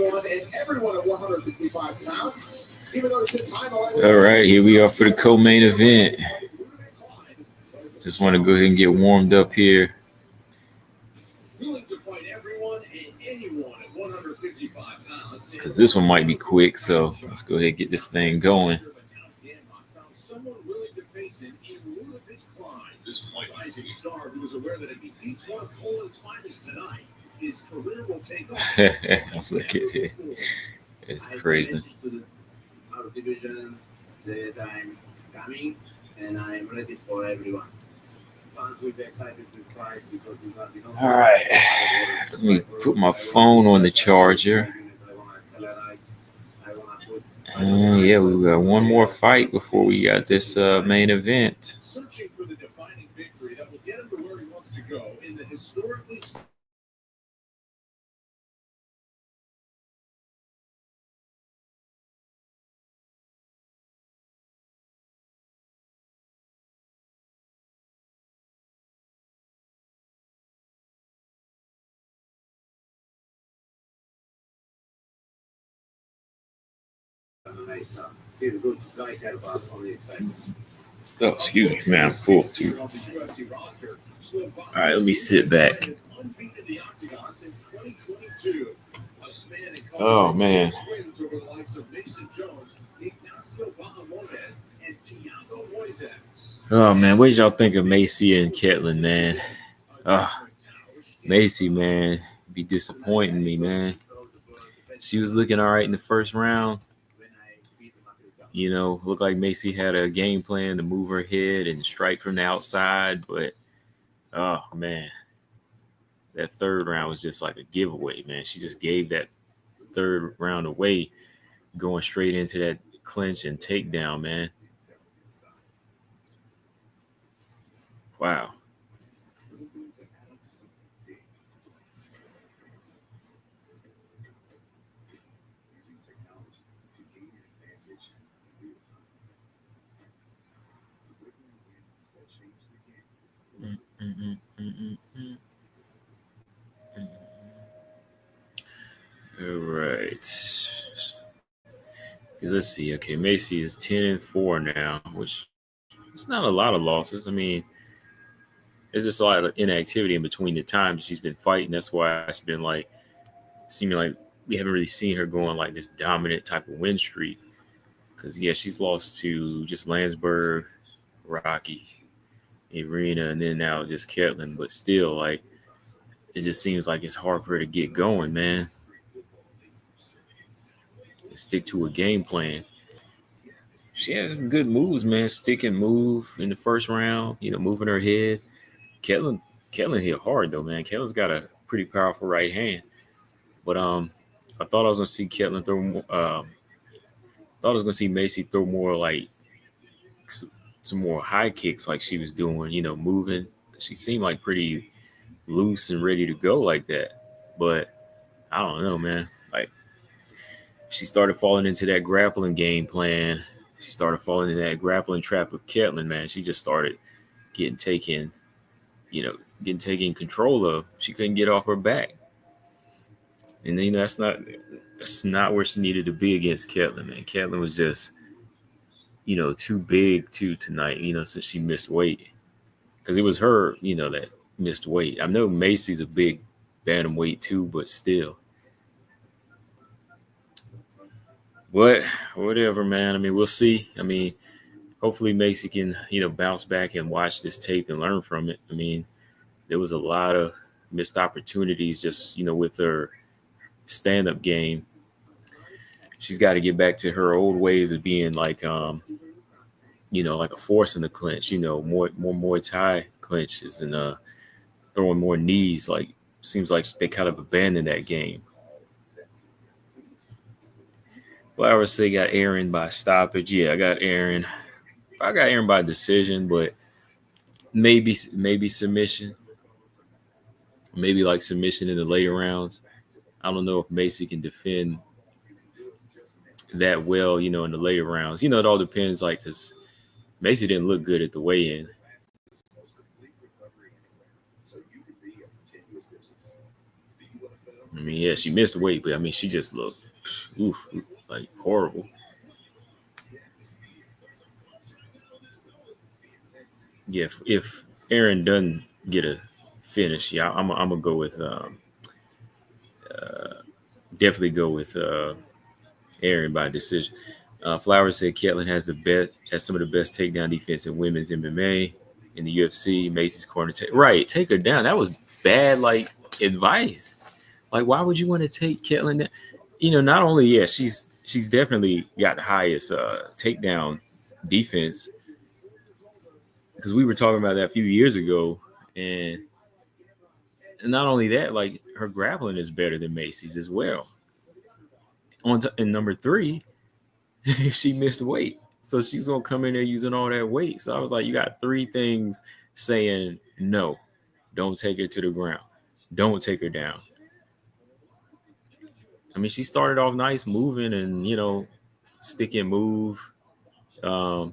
All right, here we are for the co-main event. Just want to go ahead and get warmed up here. Because this one might be quick, so let's go ahead and get this thing going. Look at it. It's crazy. And I'm ready for everyone. Fans will be excited this fight because all right. Let me put my phone on the charger. Yeah, we got one more fight before we got this main event. Searching for the defining victory that will get him to where he wants to go in the historically. Oh, excuse me, man, I'm full too. All right, let me sit back. Oh, man. Oh, man, what did y'all think of Macia and Kaitlyn, man? Maycee, man, be disappointing me, man. She was looking all right in the first round. You know, looked like Maycee had a game plan to move her head and strike from the outside. But, oh, man, that third round was just like a giveaway, man. She just gave that third round away, going straight into that clinch and takedown, man. Wow. All right. Because let's see. Okay, Maycee is 10-4 now, which it's not a lot of losses. I mean, there's just a lot of inactivity in between the times she's been fighting. That's why it's been like seeming like we haven't really seen her going like this dominant type of win streak. Because yeah, she's lost to just Landsberg, Rocky, Arena, and then now just Kaitlyn. But still, like it just seems like it's hard for her to get going, man. Stick to a game plan. She has some good moves, man. Stick and move in the first round, you know, moving her head. Kaitlyn hit hard though, man. Kaitlyn's got a pretty powerful right hand. But I thought I was gonna see Kaitlyn throw thought I was gonna see Maycee throw more like some more high kicks like she was doing, you know, moving. She seemed like pretty loose and ready to go like that. But I don't know, man. Like she started falling into that grappling game plan. She started falling into that grappling trap of Kaitlyn, man. She just started getting taken control of. She couldn't get off her back. And you know, that's not where she needed to be against Kaitlyn, man. Kaitlyn was just, you know, too big tonight, you know, since she missed weight. Because it was her, you know, that missed weight. I know Maycee's a big bantamweight too, but still. But whatever, man. I mean, we'll see. I mean, hopefully Maycee can, you know, bounce back and watch this tape and learn from it. I mean, there was a lot of missed opportunities just, you know, with her stand-up game. She's got to get back to her old ways of being like, you know, like a force in the clinch, you know, more Muay Thai clinches and throwing more knees. Like, seems like they kind of abandoned that game. Flowers say got Erin by stoppage. Yeah, I got Erin. I got Erin by decision, but maybe submission. Maybe like submission in the later rounds. I don't know if Maycee can defend that well, you know, in the later rounds. You know, it all depends, like, because Maycee didn't look good at the weigh-in. I mean, yeah, she missed weight, but I mean, she just looked oof, like horrible. Yeah, if Erin doesn't get a finish, yeah, I'm gonna go with definitely go with Erin by decision. Flowers said Kaitlyn has some of the best takedown defense in women's MMA in the UFC. Macy's corner, right? Take her down. That was bad, like advice. Like, why would you want to take Kaitlyn down? Not only she's definitely got the highest takedown defense because we were talking about that a few years ago, and not only that, like her grappling is better than Macy's as well. And number three, she missed weight. So she was gonna come in there using all that weight. So I was like, you got three things saying no, don't take her to the ground, don't take her down. I mean, she started off nice, moving and stick and move, um,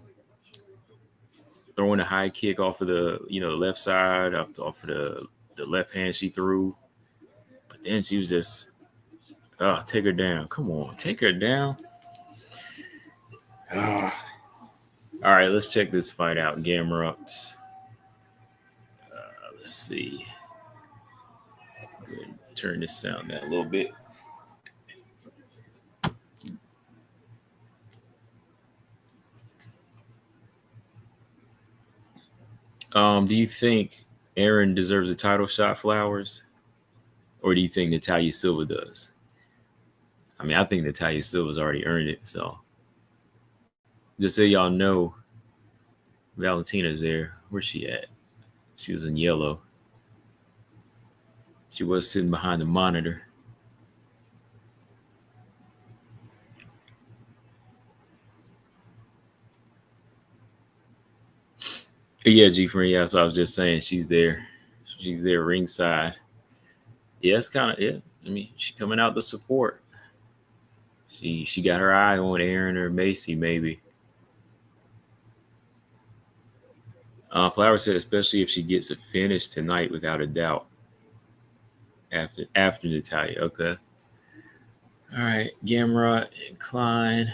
throwing a high kick off of the the left side, off of the left hand she threw, but then she was just take her down. Come on, take her down. All right, let's check this fight out. Gamrot. Let's see. Turn this sound down a little bit. Do you think Erin deserves a title shot, Flowers? Or do you think Natalia Silva does? I mean, I think Natalia Silva's already earned it. So just so y'all know, Valentina's there. Where's she at? She was in yellow. She was sitting behind the monitor. Yeah, G friend. Yeah, so I was just saying she's there. She's there ringside. Yeah, it's kind of yeah. I mean, she coming out to support. She got her eye on Erin or Maycee maybe. Flower said, especially if she gets a finish tonight, without a doubt. After Natalia, okay. All right, Gamrot and Klein.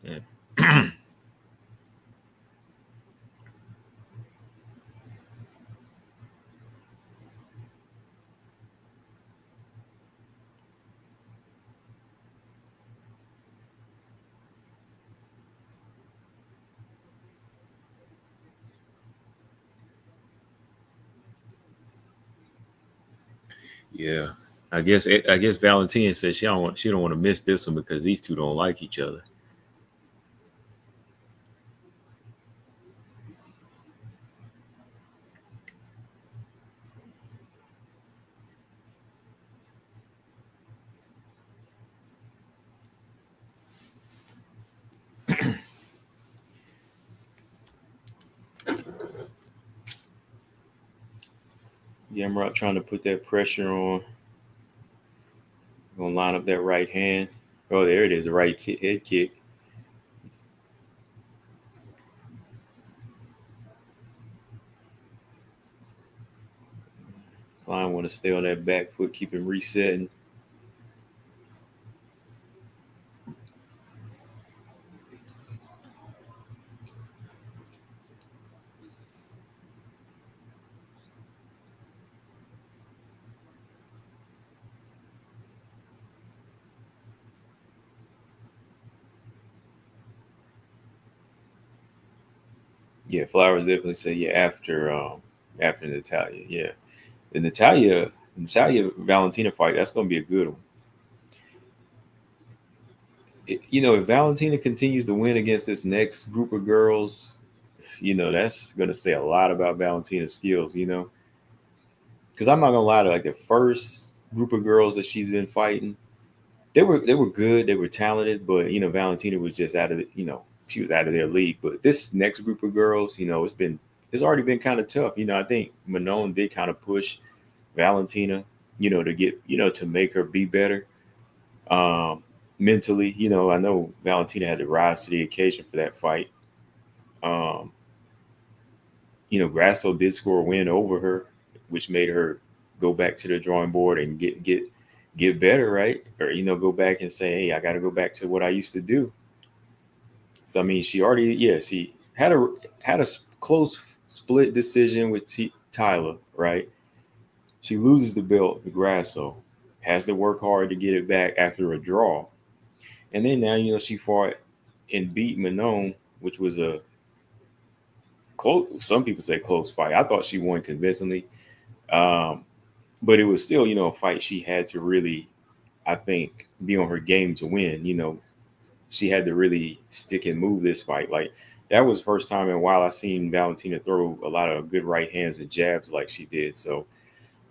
Yeah. Yeah. I guess Valentina said she don't want to miss this one because these two don't like each other. Gamrot trying to put that pressure on. Gonna line up that right hand. Oh, there it is, the right head kick. Klein want to stay on that back foot, keep him resetting. Yeah, Flowers definitely said yeah after Natalia. Yeah. The Natalia Valentina fight, that's gonna be a good one. If Valentina continues to win against this next group of girls, that's gonna say a lot about Valentina's skills. Because I'm not gonna lie to like the first group of girls that she's been fighting, they were good, they were talented, but Valentina was just out of she was out of their league. But this next group of girls, it's already been kind of tough. I think Manon did kind of push Valentina, to get to make her be better mentally. I know Valentina had to rise to the occasion for that fight. Um, Grasso did score a win over her, which made her go back to the drawing board and get better, right? Or go back and say, hey, I got to go back to what I used to do. So I mean, she had a close split decision with Tyler, right? She loses the belt to Grasso, has to work hard to get it back after a draw, and then now she fought and beat Manon, which was a close. Some people say close fight. I thought she won convincingly, um, but it was still a fight she had to really, I think, be on her game to win. She had to really stick and move this fight. Like that was the first time in a while I seen Valentina throw a lot of good right hands and jabs like she did. So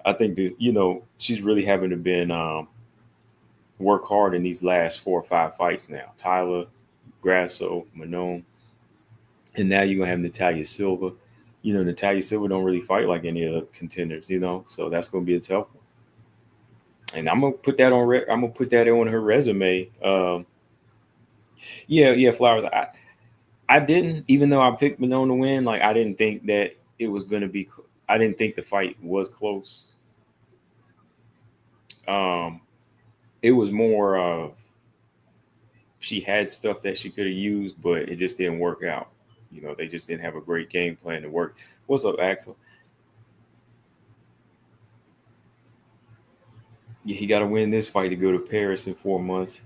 I think that she's really having to been work hard in these last 4 or 5 fights now. Tyler, Grasso, Manon, and now you're gonna have Natalia Silva. Natalia Silva don't really fight like any of the contenders. So that's gonna be a tough one. And I'm gonna put that on. I'm gonna put that on her resume. Yeah, Flowers. I didn't, even though I picked Manon to win. Like I didn't think that it was gonna be. I didn't think the fight was close. Um, it was more of she had stuff that she could have used, but it just didn't work out. They just didn't have a great game plan to work. What's up, Axel? Yeah, he got to win this fight to go to Paris in 4 months.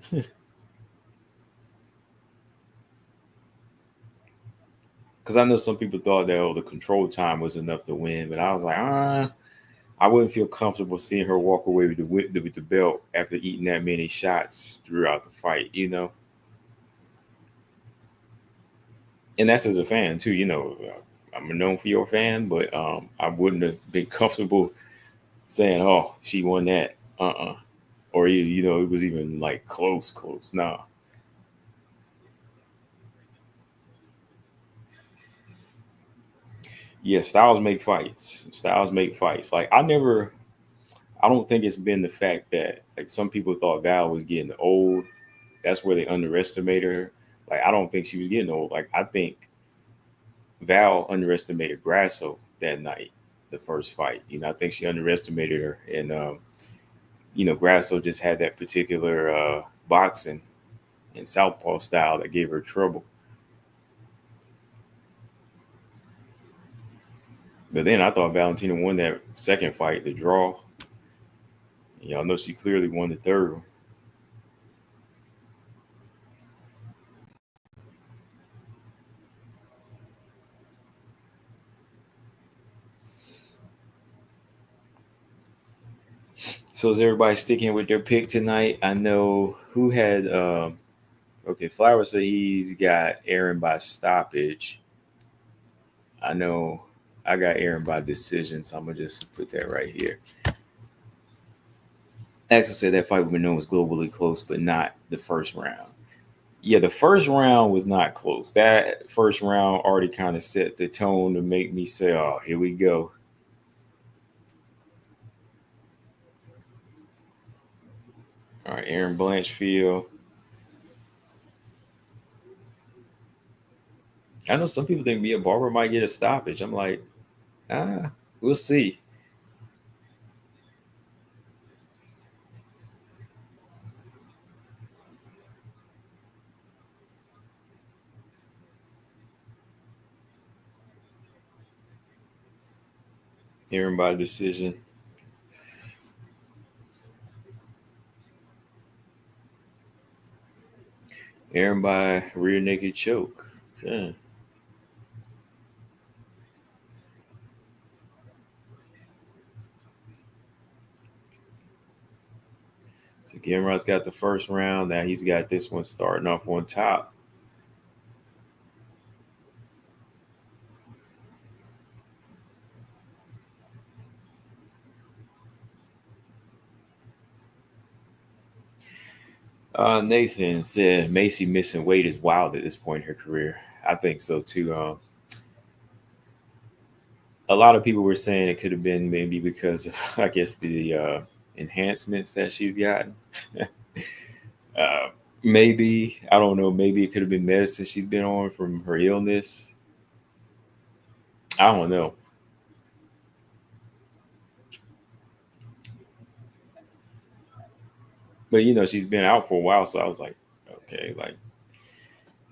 Because I know some people thought that the control time was enough to win, but I was like, I wouldn't feel comfortable seeing her walk away with the belt after eating that many shots throughout the fight. And that's as a fan too. I'm a known for your fan, but I wouldn't have been comfortable saying, "Oh, she won that." Or it was even like close. Nah. Yeah, styles make fights. Styles make fights. Like I don't think it's been the fact that like some people thought Val was getting old. That's where they underestimated her. Like I don't think she was getting old. Like I think Val underestimated Grasso that night, the first fight. I think she underestimated her, and Grasso just had that particular boxing and southpaw style that gave her trouble. But then I thought Valentina won that second fight, the draw. I know she clearly won the third one. So is everybody sticking with their pick tonight? I know who had. Okay, Flower said he's got Erin by stoppage. I know I got Erin by decision, so I'm gonna just put that right here. Axel said that fight with Manon was globally close, but not the first round. Yeah, the first round was not close. That first round already kind of set the tone to make me say, "Oh, here we go." All right, Erin Blanchfield. I know some people think Mia Barber might get a stoppage. I'm like, we'll see. Erin by decision. Erin by rear naked choke. Okay. So Gamrod's got the first round. Now he's got this one starting off on top. Nathan said Maycee missing weight is wild at this point in her career. I think so too. A lot of people were saying it could have been maybe because of, I guess, the enhancements that she's gotten. uh, Maybe, I don't know, maybe it could have been medicine she's been on from her illness. I don't know. But she's been out for a while, so I was like, okay, like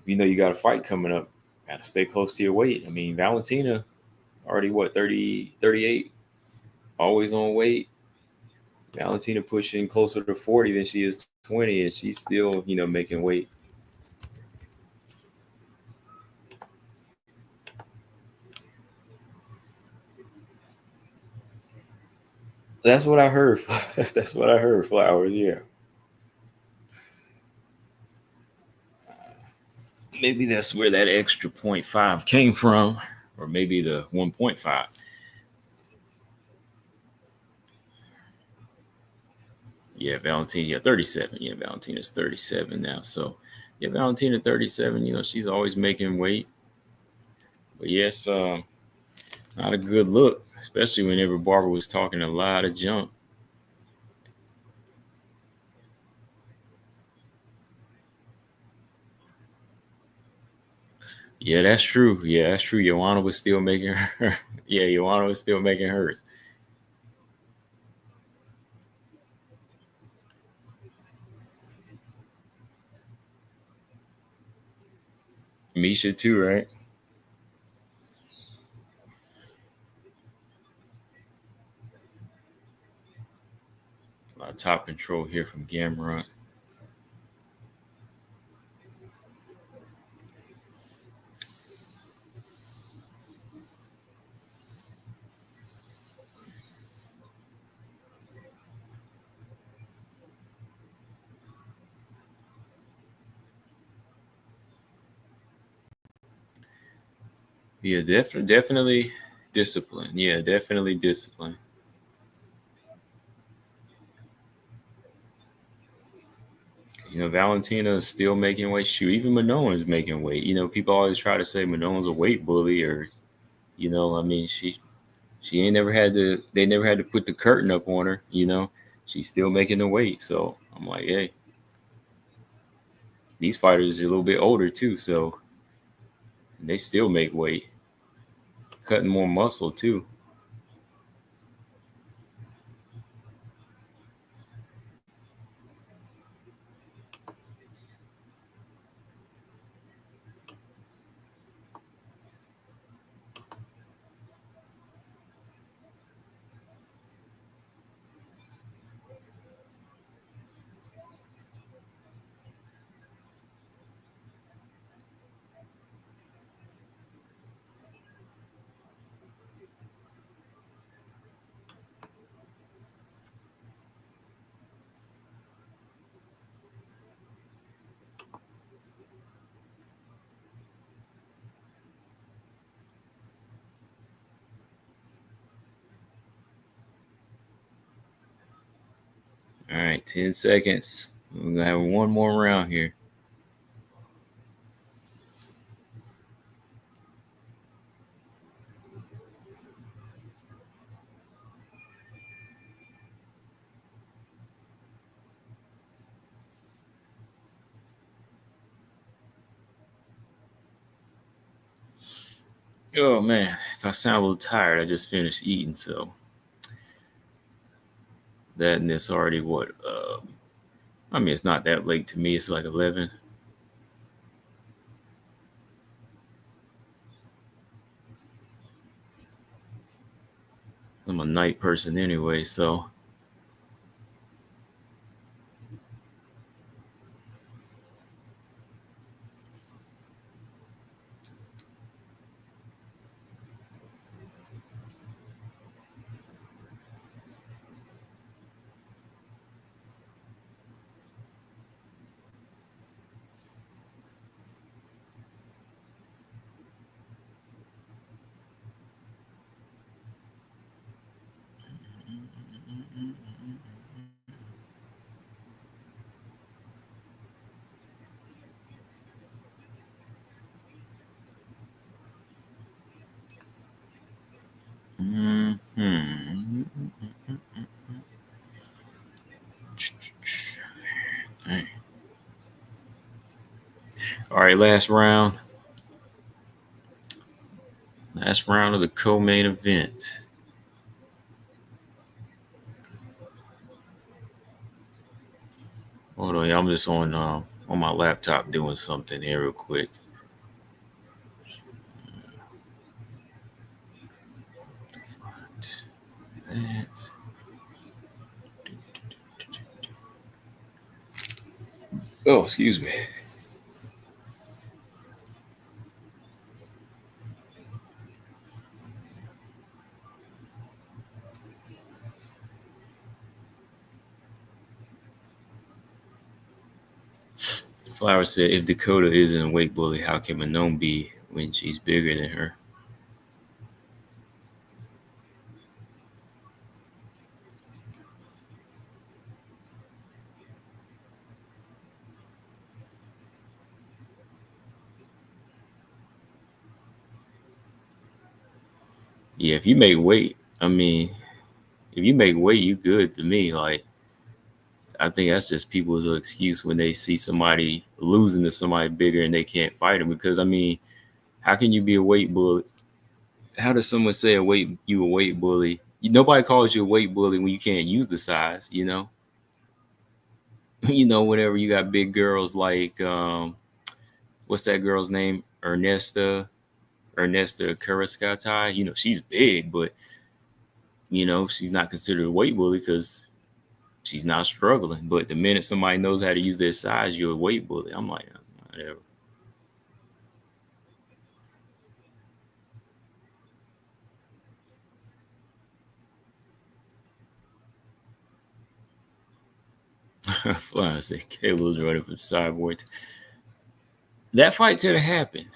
you got a fight coming up, gotta stay close to your weight. I mean, Valentina already what 30, 38, always on weight. Valentina pushing closer to 40 than she is 20, and she's still making weight. That's what I heard. That's what I heard. Flowers, yeah. Maybe that's where that extra 0.5 came from, or maybe the 1.5. Yeah, Valentina, yeah, 37. Yeah, Valentina's 37 now. So, yeah, Valentina 37, she's always making weight. But yes, not a good look, especially whenever Barber was talking a lot of junk. Yeah, that's true. Yeah, that's true. Joanna was still making her. Yeah, Joanna was still making hers. Misha too, right? A lot of top control here from Gamrot. Yeah, definitely discipline. Yeah, definitely discipline. Valentina is still making weight. Shoot, even Manon is making weight. People always try to say Manon's a weight bully, or I mean, she ain't never had to. They never had to put the curtain up on her. She's still making the weight. So I'm like, hey, these fighters are a little bit older too, so they still make weight, cutting more muscle too. All right, 10 seconds. We're gonna have one more round here. Oh man, if I sound a little tired, I just finished eating, so that and it's already what? I mean, it's not that late to me. It's like 11. I'm a night person anyway, so hmm. All right, last round. Last round of the co-main event. Hold on, y'all. I'm just on my laptop doing something here real quick. Oh, excuse me. Flower said, if Dakota isn't a weight bully, how can Manon be when she's bigger than her? Yeah, if you make weight, I mean, if you make weight, you good to me. Like, I think that's just people's excuse when they see somebody losing to somebody bigger and they can't fight them. Because I mean, how can you be a weight bully? How does someone say you a weight bully? Nobody calls you a weight bully when you can't use the size. Whenever you got big girls like what's that girl's name? Ernesta Karascatai. She's big, but she's not considered a weight bully because she's not struggling. But the minute somebody knows how to use their size, you're a weight bully. I'm like, whatever. I said Caleb's running from Cyborg. That fight could have happened.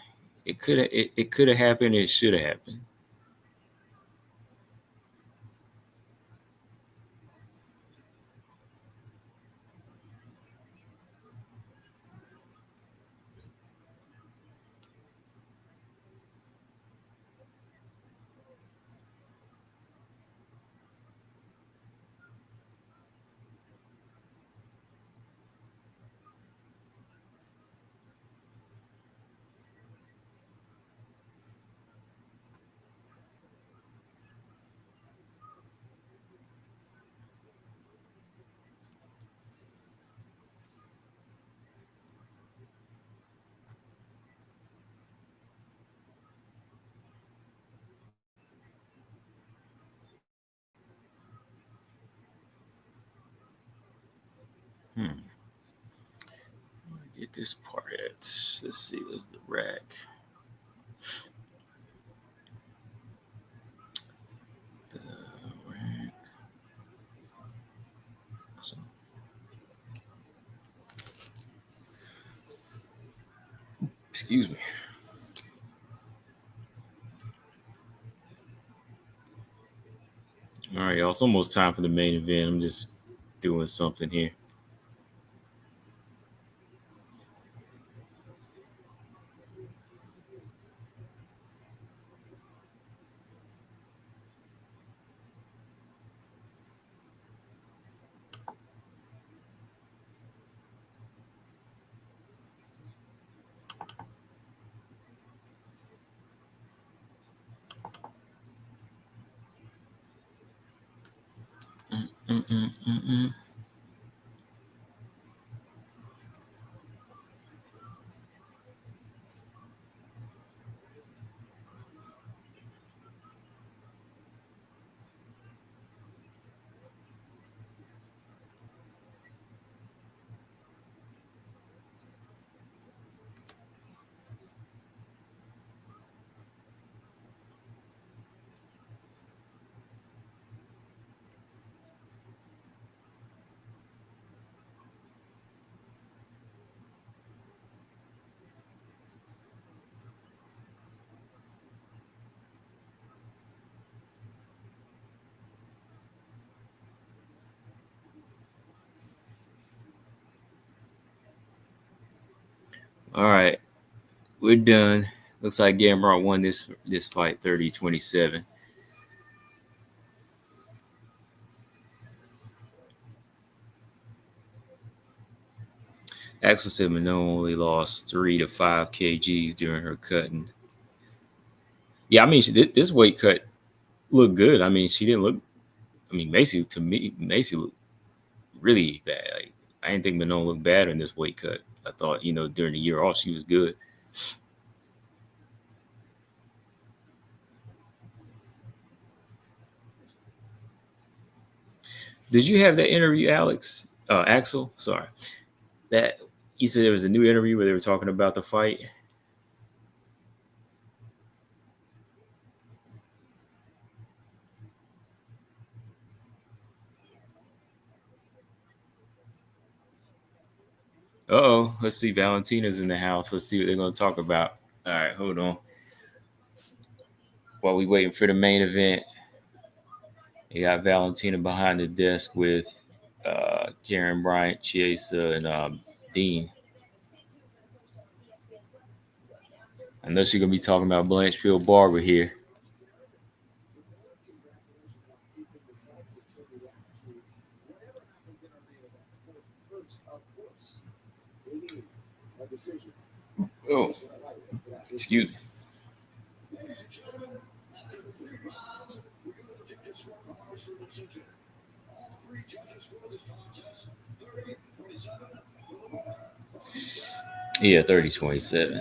It could have happened. It should have happened. Get this part at. Let's see. There's the rack. The rack. So, excuse me. All right, y'all. It's almost time for the main event. I'm just doing something here. Mm-mm-mm-mm. All right, we're done. Looks like Gamrot won this fight 30-27. Axel said Manon only lost 3 to 5 kgs during her cutting. Yeah, I mean, this weight cut looked good. I mean, she didn't look. I mean, Maycee to me, Maycee looked really bad. Like I didn't think Manon looked bad in this weight cut. I thought, during the year off, she was good. Did you have that interview, Alex? Axel? Sorry. That you said there was a new interview where they were talking about the fight. Oh, let's see. Valentina's in the house. Let's see what they're going to talk about. All right, hold on. While we waiting for the main event, you got Valentina behind the desk with Karen Bryant, Chiesa, and Dean. I know she's gonna be talking about Blanchfield Barber here. Oh, excuse me. Yeah, 30-27.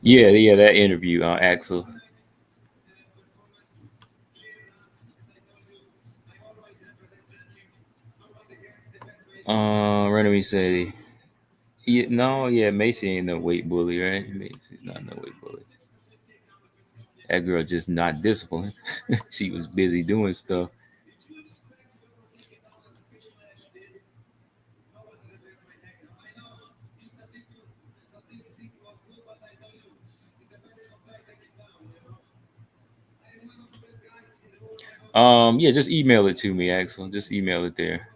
Yeah, that interview, Axel. Renemy said, yeah, no, yeah, Maycee ain't no weight bully, right? Maycee's not no weight bully. That girl just not disciplined. She was busy doing stuff. Yeah, just email it to me, Axel. Just email it there.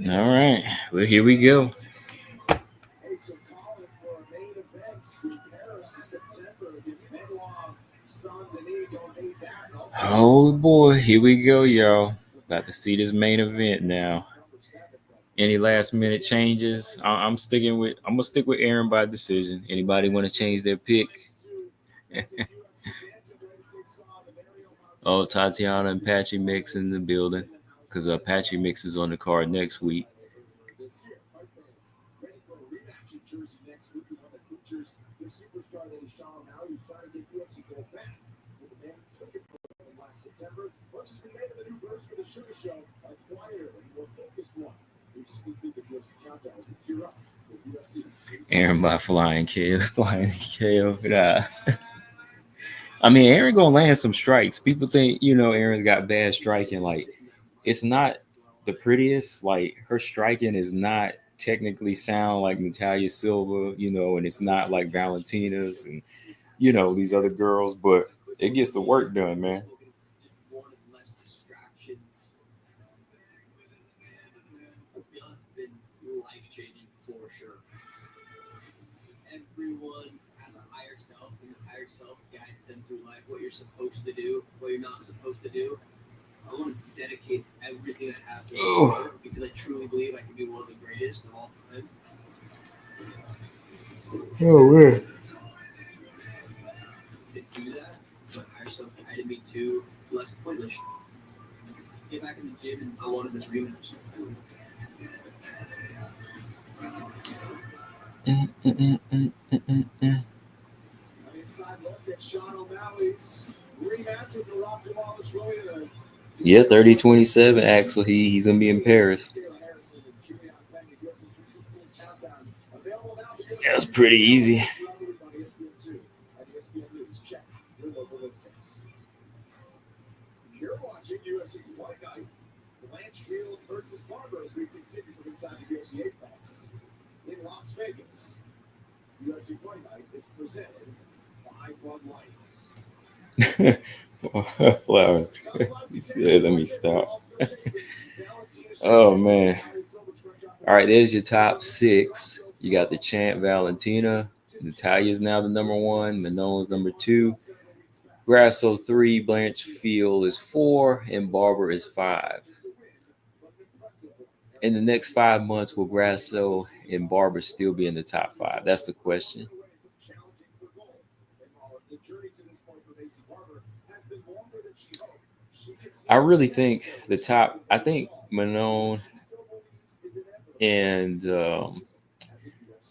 All right. Well, here we go. Oh boy, here we go, y'all. About to see this main event now. Any last minute changes? I'm sticking with. I'm gonna stick with Erin by decision. Anybody want to change their pick? Oh, Tatiana and Patchy Mix in the building because Patchy Mix is on the card next week. Erin by flying KO, flying KO. Nah. I mean, Erin gonna land some strikes. People think Erin's got bad striking. Like it's not the prettiest. Like her striking is not technically sound like Natalia Silva, and it's not like Valentina's and these other girls, but it gets the work done, man. Oh. Oh man. Get back in the gym and I wanted this rematch. Yeah, 30-27, Axel. He's gonna be in Paris. That was pretty easy. You're watching UFC Fight Night. Blanchfield versus Barber as we continue from inside the UFC Apex in Las Vegas. UFC Fight Night is presented by Bud Lights. Flower. He said, let me stop. Oh, man. All right, there's your top 6. You got the champ Valentina. Natalia's now the number 1. Manon's number 2. Grasso 3. Blanchfield is 4. And Barber is 5. In the next 5 months, will Grasso and Barber still be in the top 5? That's the question. I really think I think Manon and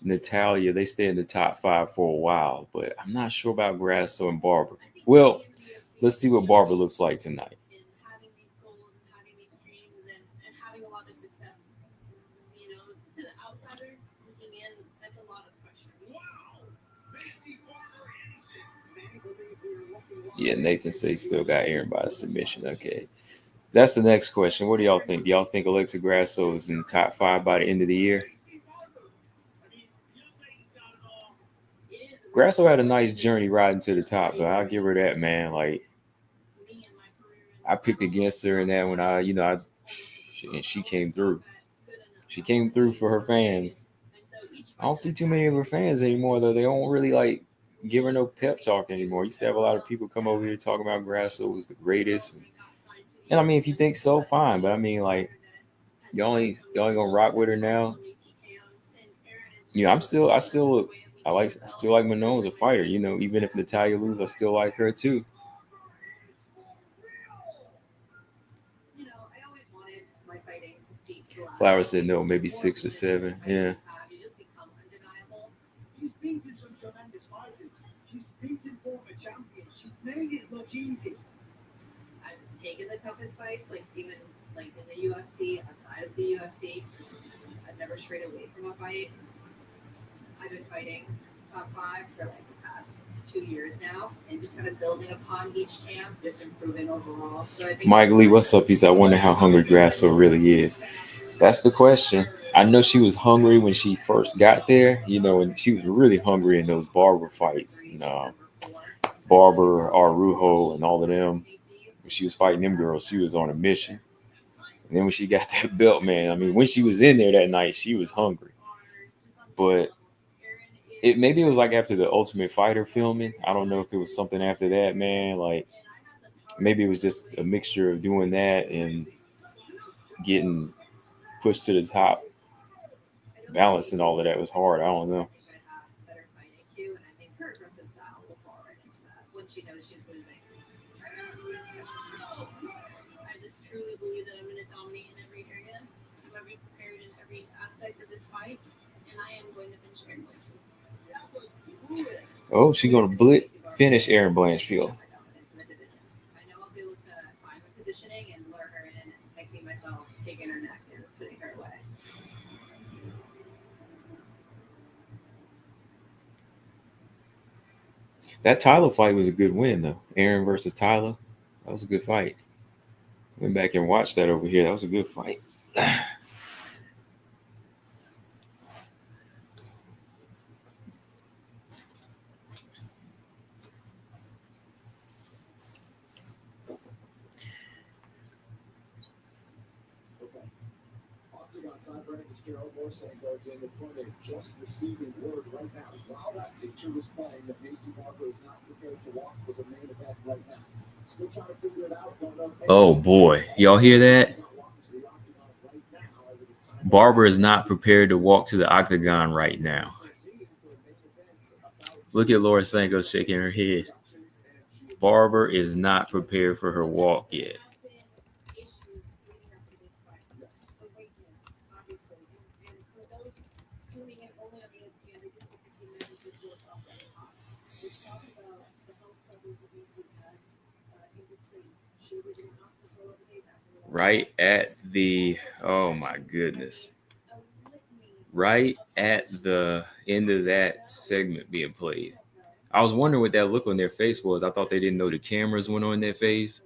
Natalia, they stay in the top 5 for a while, but I'm not sure about Grasso and Barber. Well, let's see what Barber looks like tonight. Yeah, Nathan says still got Erin by a submission. Okay. That's the next question. What do y'all think? Do y'all think Alexa Grasso is in the top 5 by the end of the year? Grasso had a nice journey riding to the top, though. I'll give her that, man. Like, I picked against her in that when she came through. She came through for her fans. I don't see too many of her fans anymore, though. They don't really, like, give her no pep talk anymore. Used to have a lot of people come over here talking about Grasso was the greatest. And I mean, if you think so, fine. But I mean, like, y'all ain't gonna rock with her now. You know, I still like Manon as a fighter. You know, even if Natalia loses, I still like her too. Flower said no, maybe 6 or 7. Yeah. She's beaten some tremendous fighters. She's beaten former champions. She's made it look easy. I've taken the toughest fights, like even like in the UFC, outside of the UFC. I've never strayed away from a fight. I've been fighting top 5 for like the past 2 years now, and just kind of building upon each camp, just improving overall. So I think Mike Lee, what's up? He said, I wonder how hungry Grasso really is. That's the question. I know she was hungry when she first got there, you know, and she was really hungry in those Barber fights. You know, Barber, Arujo, and all of them. When she was fighting them girls, she was on a mission. And then when she got that belt, man, I mean, when she was in there that night, she was hungry. But maybe it was like after the Ultimate Fighter filming. I don't know if it was something after that, man. Like, maybe it was just a mixture of doing that and getting pushed to the top. Balance and all of that was hard. I don't know. I just truly believe that I'm going to dominate in every area. I'm going to be prepared in every aspect of this fight, and I am going to finish Erin Blanchfield. Oh, she's going to finish Erin Blanchfield. I know I'll be able to find my positioning and lure her in, and I see myself taking her neck and putting her away. That Tyler fight was a good win, though. Erin versus Tyler. That was a good fight. Went back and watched that over here. That was a good fight. Just receiving word right now while that picture was playing that Maycee Barber is not prepared to walk for the main event right now. Still trying to figure it out. Oh boy, y'all hear that? Barber is not prepared to walk to the octagon right now. Look at Laura Sanko shaking her head. Barber is not prepared for her walk yet. Right at the, oh my goodness. Right at the end of that segment being played. I was wondering what that look on their face was. I thought they didn't know the cameras went on their face.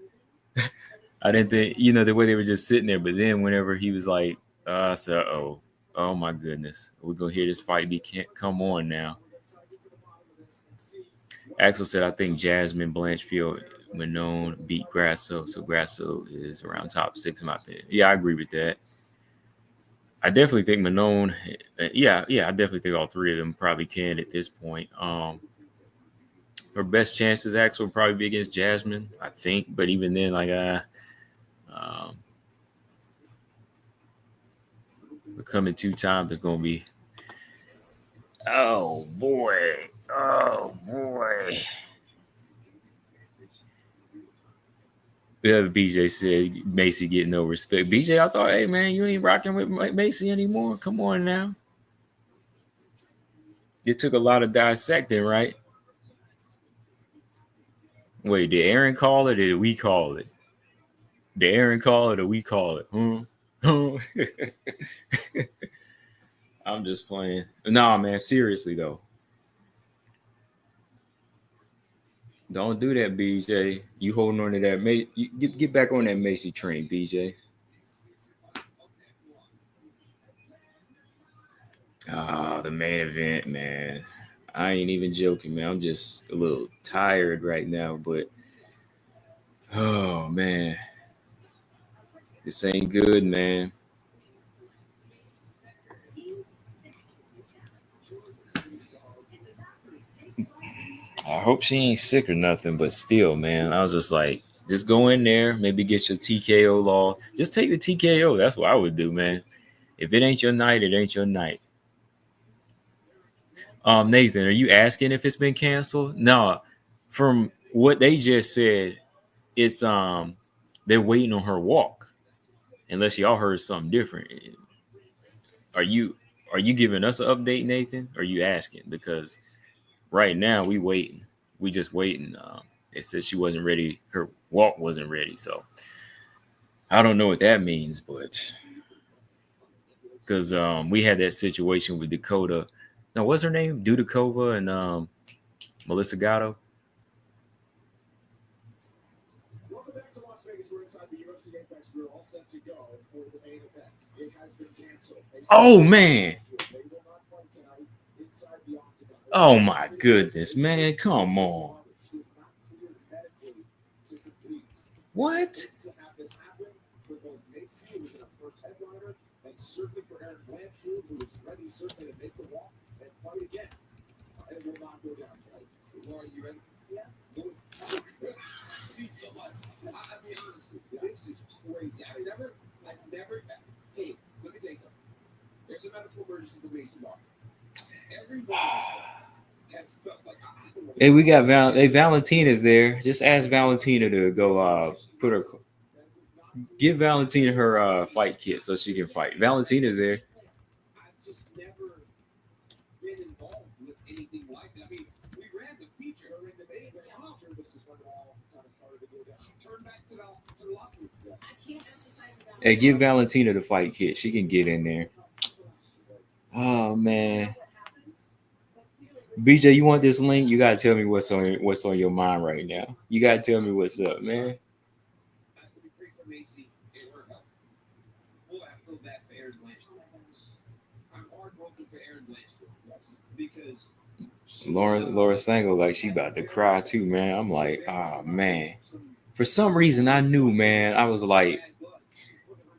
I didn't think, the way they were just sitting there. But then whenever he was like, I said, oh my goodness, we're going to hear this fight can't come on now. Axel said, I think Jasmine Blanchfield Manon beat Grasso. So Grasso is around top 6 in my opinion. Yeah, I agree with that. I definitely think Manon, I definitely think all three of them probably can at this point. Her best chances, Axel, would probably be against Jasmine, I think. But even then, becoming 2 times is going to be, oh boy. Yeah, BJ said Maycee get no respect. BJ, I thought, hey man, you ain't rocking with Maycee anymore. Come on now. It took a lot of dissecting, right? Wait, did Erin call it or did we call it? Did Erin call it or we call it? I'm just playing. Nah, man, seriously though. Don't do that, BJ. You holding on to that, mate? Get back on that Maycee train, BJ. The main event, man. I ain't even joking, man. I'm just a little tired right now, but oh man, this ain't good, man. I hope she ain't sick or nothing, but still, man, I was just like, just go in there, maybe get your TKO loss. Just take the TKO. That's what I would do, man. If it ain't your night, it ain't your night. Nathan, are you asking if it's been canceled? No. From what they just said, it's they're waiting on her walk. Unless y'all heard something different. Are you giving us an update, Nathan? Or are you asking? Because right now we waiting. We just waiting. It said she wasn't ready. Her walk wasn't ready. So I don't know what that means, but because we had that situation with Dakota. No, what's her name? Dudakova and Melissa Gatto. Welcome back to Las Vegas. We're inside the UFC Apex. We're all set to go for the main event. It has been canceled. Oh man. Oh my goodness, man. Come on. What? And certainly for Erin Blanchfield, who is ready certainly to make the walk and fight again. It will not go down tonight. So, Laura, you ready? Yeah. Thanks so much. I'll be honest with you. This is crazy. I've never. Hey, let me tell you something. There's a medical emergency with Maycee Barber. Everyone has felt like. Hey, we got Valentina's there. Just ask Valentina to go put her. Give Valentina her fight kit so she can fight. Valentina's there. I've just never been involved with anything like that. I mean, we ran the feature during the main after this is when it all kind of started to go down. She turned back to the locker room. Hey, give Valentina the fight kit. She can get in there. Oh man. BJ, you want this link? You gotta tell me what's on your mind right now. You gotta tell me what's up, man. Laura Sango, like she about to cry too, man. I'm like, man. For some reason, I knew, man. I was like,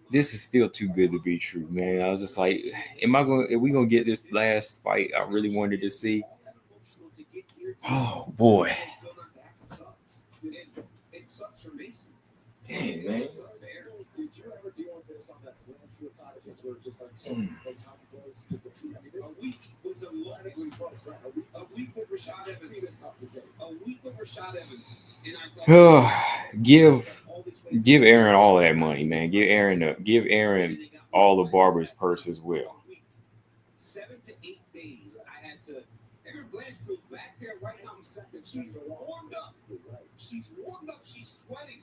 this is still too good to be true, man. I was just like, are we gonna get this last fight I really wanted to see? Oh boy. Dang, man. Blanchfield side of things were just like so they come close to defeat. I mean, a week was the longest close, right? A week with Rashad Evans. Even tough to take. A week with Rashad Evans, and I thought give Erin all of that money, man. Give Erin all the Barber's purse as well. 7 to 8 days, I had to. Erin Blanchfield back there right now. Second, she's warmed up. She's warmed up. She's sweating.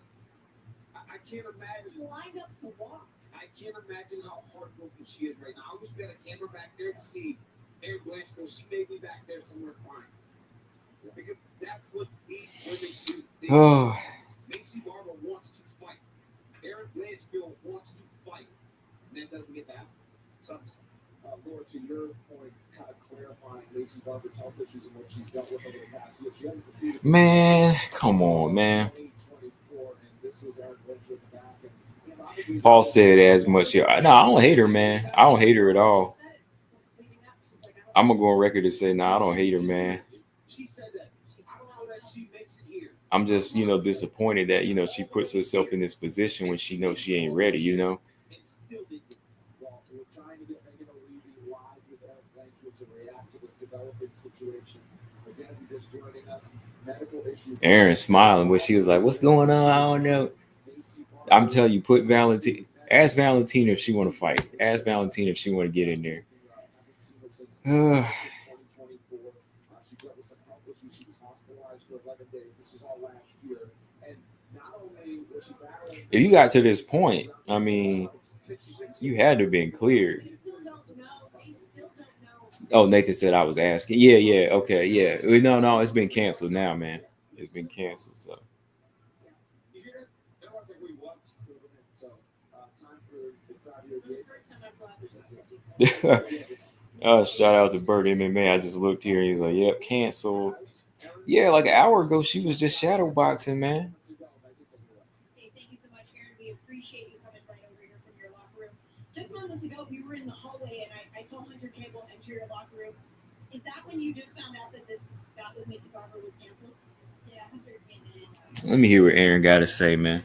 I can't imagine. She's lined up to walk. I can't imagine how heartbroken she is right now. I wish we had a camera back there to see Erin Blanchfield. She may be back there somewhere crying. Because that's what these women do. Maycee Barber wants to fight. Erin Blanchfield wants to fight. And that doesn't get that. So, Laura, to your point, kind of clarifying Maycee Barber's health issues and what she's dealt with over the past year. Man, come on, man. Paul said as much here. No, I don't hate her, man. I don't hate her at all. I'm gonna go on record and say, no, I don't hate her, man. I'm just, disappointed that, she puts herself in this position when she knows she ain't ready, Erin smiling, but she was like, what's going on? I don't know. I'm telling you, ask Valentina if she want to fight. Ask Valentina if she want to get in there. If you got to this point, I mean, you had to have been cleared. Oh, Nathan said I was asking. Yeah, okay, yeah. No, it's been canceled now, man. It's been canceled, so. Shout out to Bird MMA. I just looked here and he's like, yep, canceled. Yeah, like an hour ago, she was just shadow boxing, man. Hey, thank you so much, Erin. We appreciate you coming right over here from your locker room. Just moments ago, we were in the hallway and I saw Hunter Campbell enter your locker room. Is that when you just found out that this bout with Maycee Barber was canceled? Yeah, Hunter came in. Let me hear what Erin got to say, man.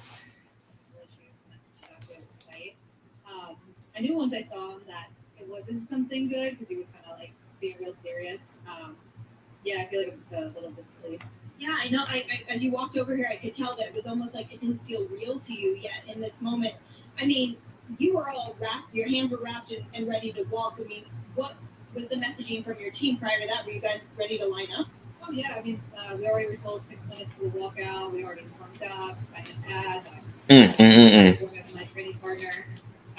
I knew once I saw him that it wasn't something good because he was kind of like being real serious. Yeah, I feel like it was a little displeased. Yeah, I know. I as you walked over here, I could tell that it was almost like it didn't feel real to you yet in this moment. I mean, you were all wrapped, your hands were wrapped and ready to walk. I mean, what was the messaging from your team prior to that? Were you guys ready to line up? Oh, yeah. I mean, we already were told 6 minutes to the walkout. We already warmed up. I had my training partner.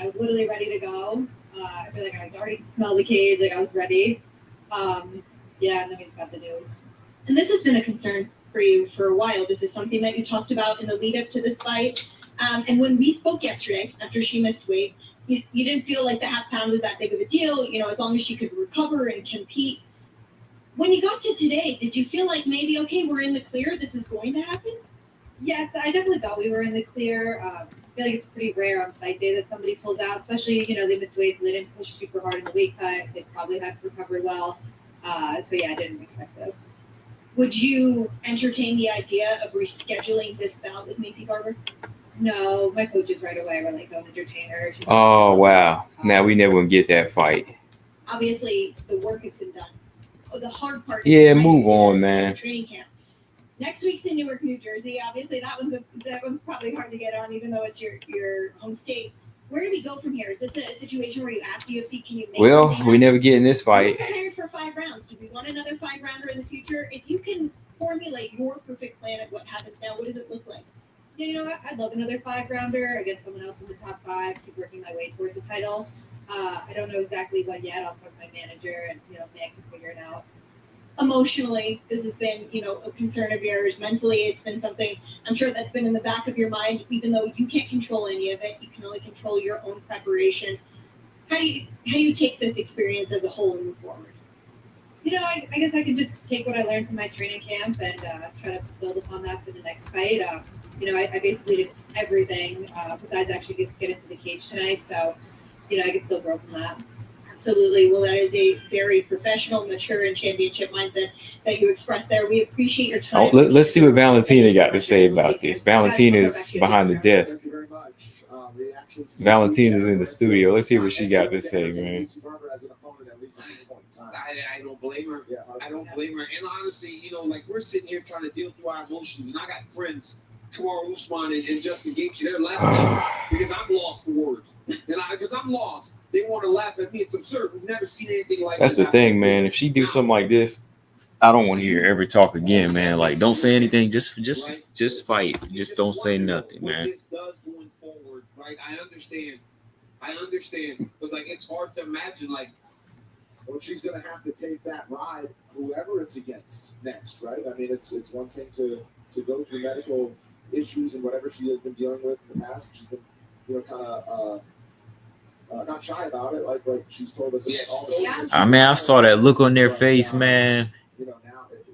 I was literally ready to go. I feel like I was already smell the cage, like I was ready. Yeah, and then we just got the news. And this has been a concern for you for a while. This is something that you talked about in the lead up to this fight. And when we spoke yesterday, after she missed weight, you didn't feel like the half pound was that big of a deal, as long as she could recover and compete. When you got to today, did you feel like maybe, okay, we're in the clear, this is going to happen? Yes, I definitely thought we were in the clear. I feel like it's pretty rare on fight day that somebody pulls out, especially, they missed weight, so they didn't push super hard in the weight cut. They probably had to recover well. So, yeah, I didn't expect this. Would you entertain the idea of rescheduling this bout with Maycee Barber? No, my coaches right away were like, don't entertain her. Oh, wow. Now we never going to get that fight. Obviously, the work has been done. Oh, the hard part. Yeah, move on, man. Training camp. Next week's in Newark, New Jersey. Obviously, that one's probably hard to get on, even though it's your home state. Where do we go from here? Is this a situation where you ask the UFC, can you make we never get in this fight. We're prepared for 5 rounds. Do we want another 5-rounder in the future? If you can formulate your perfect plan of what happens now, what does it look like? Yeah, you know what? I'd love another 5-rounder against someone else in the top 5, keep working my way towards the title. I don't know exactly when yet. I'll talk to my manager and, Meg can figure it out. Emotionally, this has been, a concern of yours. Mentally, it's been something I'm sure that's been in the back of your mind, even though you can't control any of it. You can only control your own preparation. How do you take this experience as a whole and move forward? I guess I can just take what I learned from my training camp and try to build upon that for the next fight. I basically did everything besides actually get into the cage tonight. So, I can still grow from that. Absolutely. Well, that is a very professional, mature, and championship mindset that you expressed there. We appreciate your time. Let's see what Valentina got to say about this. Valentina's behind the desk. Thank you very much. Valentina's in the studio. Let's hear what she got to say, man. I don't blame her. I don't blame her. And honestly, like we're sitting here trying to deal through our emotions, and I got friends, Kamaru Usman and Justin Gaethje, they're laughing because I'm lost for words. Because I'm lost. They want to laugh at me. It's absurd. We've never seen anything like That's this. the thing, man. If she do something like this, I don't want to hear her ever talk again, man. Like, don't say anything. Just fight. Just don't say nothing, man. What this does going forward, right? I understand, but like it's hard to imagine, like, well, she's gonna have to take that ride, whoever it's against next, right? I mean, it's one thing to go through medical issues and whatever she has been dealing with in the past. She's been, kind of not shy about it, like she's told us. I mean, I saw that look on their face, man.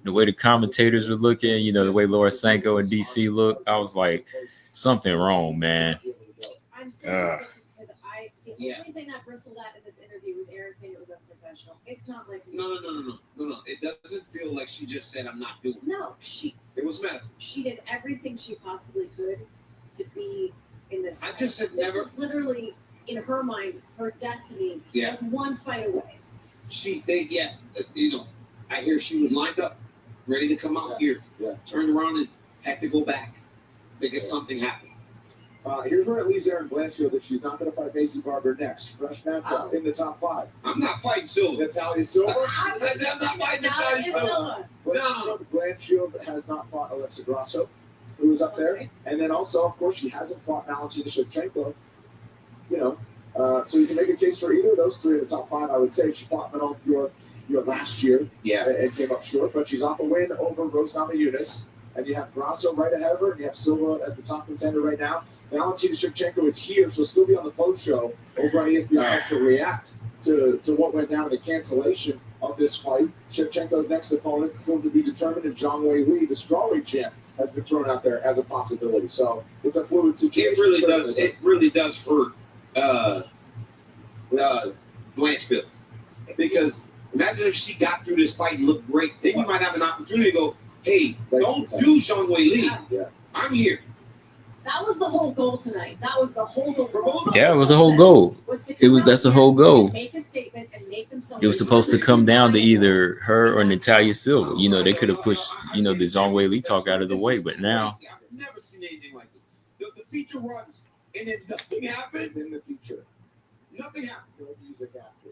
The way the commentators were looking, the way Laura Sanko and DC looked, I was like, something wrong, man. I'm so conflicted because the only thing that bristled at in this interview was Erin saying it was unprofessional. It's not like no. It doesn't feel like she just said I'm not doing it. No, it was medical. She did everything she possibly could to be in this. I just said never. This is literally in her mind, her destiny. Yeah. Was one fight away. I hear she was lined up, ready to come out here. Yeah. Turned around and had to go back because something happened. Here's where it leaves Erin Blanchfield that she's not going to fight Maycee Barber next. Fresh matchup in the top 5. I'm not fighting Silva. Natalia Silva? I'm not fighting Natalia Silva. No. Blanchfield has not fought Alexa Grasso, who was up there. And then also, of course, she hasn't fought Valentina Shevchenko. So you can make a case for either of those 3 in the top 5. I would say she fought Manon Fior last year and came up short, but she's off a win over Rose Namajunas. And you have Grasso right ahead of her, and you have Silva as the top contender right now. Valentina Shevchenko is here. She'll still be on the post show over on ESPN to react to what went down in the cancellation of this fight. Shevchenko's next opponent still to be determined, and Zhang Wei Li, the strawweight champ, has been thrown out there as a possibility. So it's a fluid situation. It really does hurt Blanchfield, because imagine if she got through this fight and looked great. Then you might have an opportunity to go, hey, don't do Zhang Wei Li. Yeah. I'm here. That was the whole goal tonight. That was the whole goal. Yeah, it was the whole goal. That's the whole goal. Make a statement and make them it was supposed to come down to either her or Natalia Silva. They could have pushed, the Zhang Wei Li talk out of the way, but now. I've never seen anything like this. The feature runs, and then nothing happened in the feature. Nothing happened. No music after.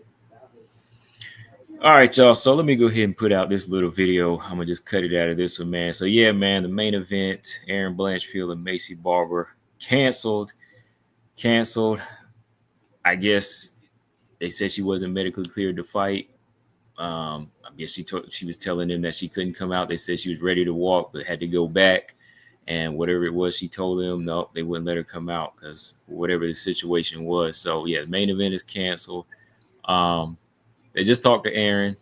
All right, y'all. So let me go ahead and put out this little video. I'm gonna just cut it out of this one, man. So yeah, man, the main event, Erin Blanchfield and Maycee Barber, canceled. I guess they said she wasn't medically cleared to fight. I guess she was telling them that she couldn't come out. They said she was ready to walk, but had to go back. And whatever it was, she told them no, they wouldn't let her come out because whatever the situation was. So yeah, the main event is canceled. They just talked to Erin.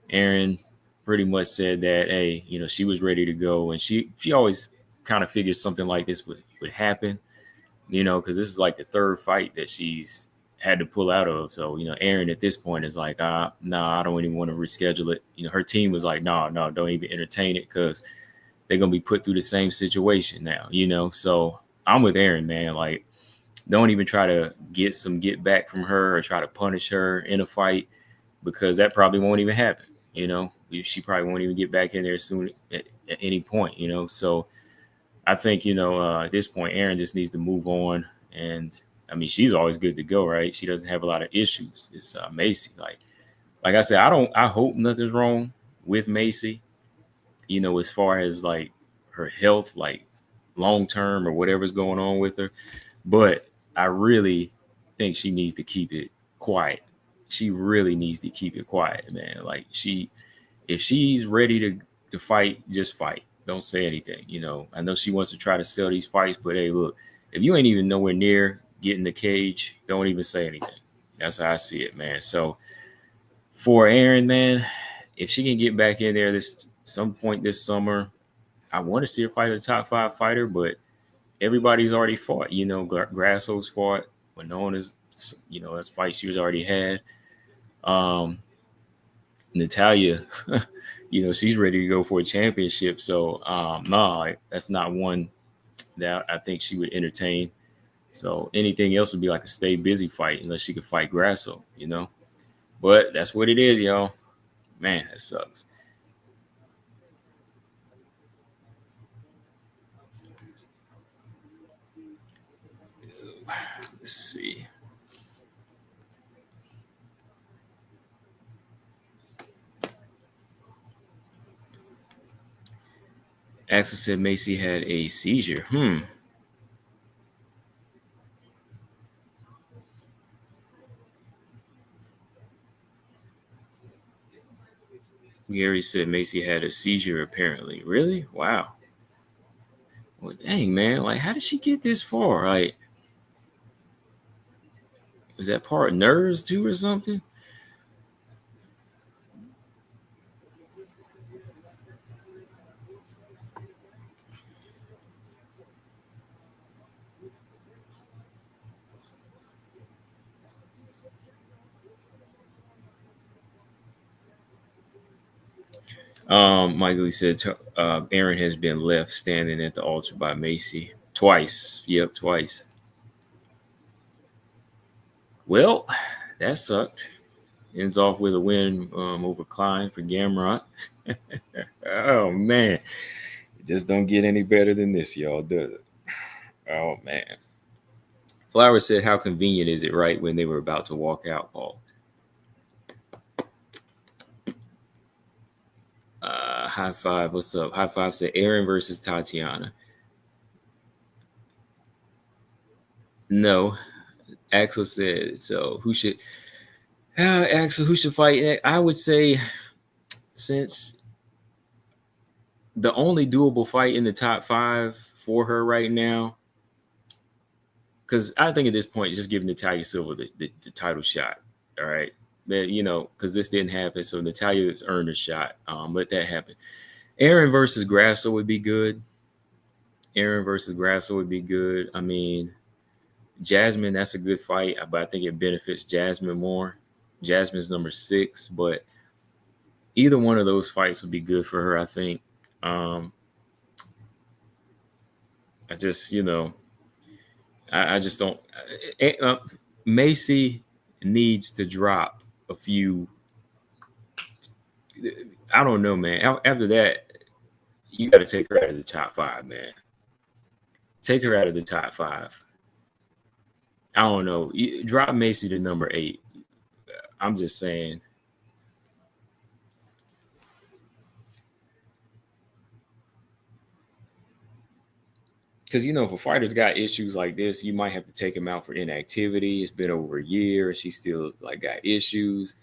Erin pretty much said that, hey, she was ready to go. And she always kind of figured something like this would happen, because this is like the 3rd fight that she's had to pull out of. So, Erin at this point is like, I don't even want to reschedule it. Her team was like, no, don't even entertain it because they're going to be put through the same situation now, So I'm with Erin, man. Like, don't even try to get back from her or try to punish her in a fight, because that probably won't even happen. She probably won't even get back in there soon at any point, So I think, at this point, Erin just needs to move on. And I mean, she's always good to go, right? She doesn't have a lot of issues. It's Maycee. Like I said, I hope nothing's wrong with Maycee, as far as like her health, like long-term or whatever's going on with her. But I really think she needs to keep it quiet. She really needs to keep it quiet, man. Like if she's ready to fight, just fight. Don't say anything. I know she wants to try to sell these fights, but hey, look, if you ain't even nowhere near getting the cage, don't even say anything. That's how I see it, man. So for Erin, man, if she can get back in there some point this summer, I want to see her fight a top 5 fighter, but everybody's already fought. Grasso's fought. Winona's, that's fight she was already had. Natalia, she's ready to go for a championship. So, no, that's not one that I think she would entertain. So anything else would be like a stay busy fight unless she could fight Grasso, But that's what it is, y'all. Man, that sucks. Let's see. Axel said Maycee had a seizure. Gary said Maycee had a seizure apparently. Really? Wow. Well, dang, man. Like, how did she get this far? Like, was that part nerves too or something? Michael said Erin has been left standing at the altar by Maycee twice. Yep, twice. Well, that sucked. Ends off with a win over Klein for Gamrot. Oh man, it just don't get any better than this, y'all. Does it? Oh man. Flower said, "How convenient is it, right when they were about to walk out, Paul?" High five. What's up? High five said Erin versus Tatiana. No, Axel said so. Who should? Axel, who should fight? I would say, since the only doable fight in the top 5 for her right now, because I think at this point, just give Natalia Silva the title shot. All right. But, because this didn't happen. So Natalia's earned a shot. Let that happen. Erin versus Grasso would be good. I mean, Jasmine, that's a good fight, but I think it benefits Jasmine more. Jasmine's number 6, but either one of those fights would be good for her, I think. I just, I just don't. Maycee needs to drop a few. I don't know, man. After that, you got to take her out of the top 5, man. Take her out of the top 5. I don't know. Drop Maycee to number 8. I'm just saying. Because, if a fighter's got issues like this, you might have to take him out for inactivity. It's been over a year. She still got issues.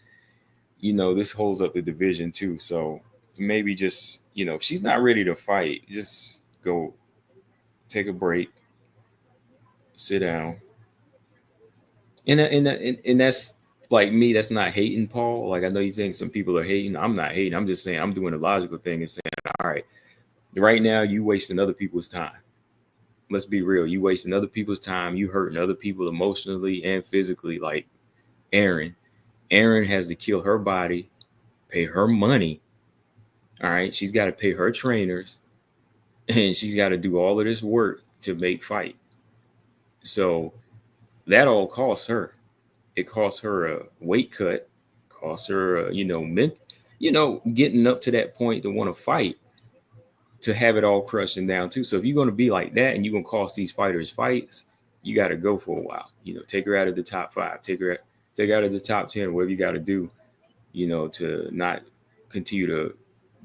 This holds up the division too. So maybe just, if she's not ready to fight, just go take a break, sit down. And that's like me. That's not hating, Paul. Like, I know you think some people are hating. I'm not hating. I'm just saying I'm doing a logical thing and saying, all right, right now you wasting other people's time. Let's be real. You wasting other people's time. You hurting other people emotionally and physically. Like Erin. Erin has to kill her body, pay her money. All right. She's got to pay her trainers, and she's got to do all of this work to make fight. So that all costs her. It costs her a weight cut, costs her, getting up to that point to want to fight, to have it all crushing down too. So if you're going to be like that and you're going to cost these fighters fights, you got to go for a while. Take her out of the top 5, take her out of the top 10, whatever you got to do, to not continue to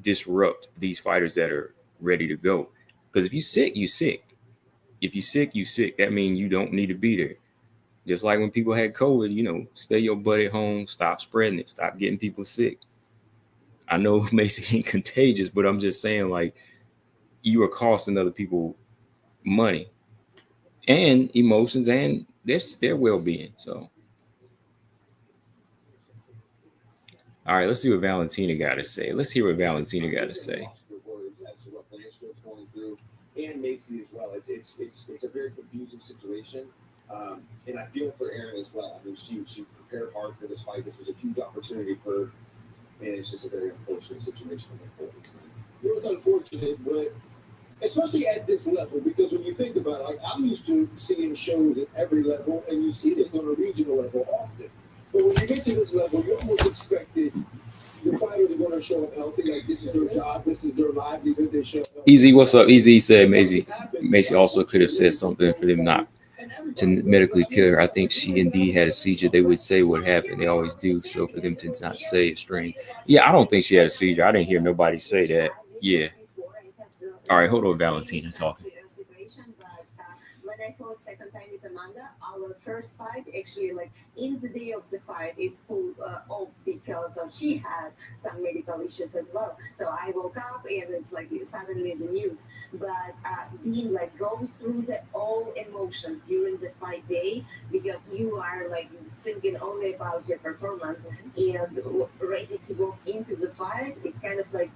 disrupt these fighters that are ready to go. Because if you sick, you sick. If you sick, you sick. That means you don't need to be there. Just like when people had COVID, stay your butt at home, stop spreading it, stop getting people sick. I know Maycee ain't contagious, but I'm just saying, like, you are costing other people money and emotions and their well-being. So, all right, let's see what Valentina got to say. Let's hear what Valentina got to say. And Maycee as well. It's a very confusing situation. And I feel for Erin as well. I mean, she prepared hard for this fight. This was a huge opportunity for her, and it's just a very unfortunate situation. It was unfortunate, but especially at this level, because when you think about it, like I'm used to seeing shows at every level, and you see this on a regional level often. But when you get to this level, you almost expected the fighters are going to show up healthy. Like this is their job, this is their livelihood. They show up healthy. Easy, what's up? Easy said Maycee also could have said something for them not to medically kill her. I think she indeed had a seizure. They would say what happened. They always do. So for them to not say it's strange. Yeah, I don't think she had a seizure. I didn't hear nobody say that. Yeah. All right, hold on, Valentina talking. When I thought second time is Amanda, our first fight actually like in the day of the fight, it's pulled off because of she had some medical issues as well. So I woke up and it's like suddenly the news. But being like going through the all emotions during the fight day because you are like thinking only about your performance and ready to go into the fight, it's kind of like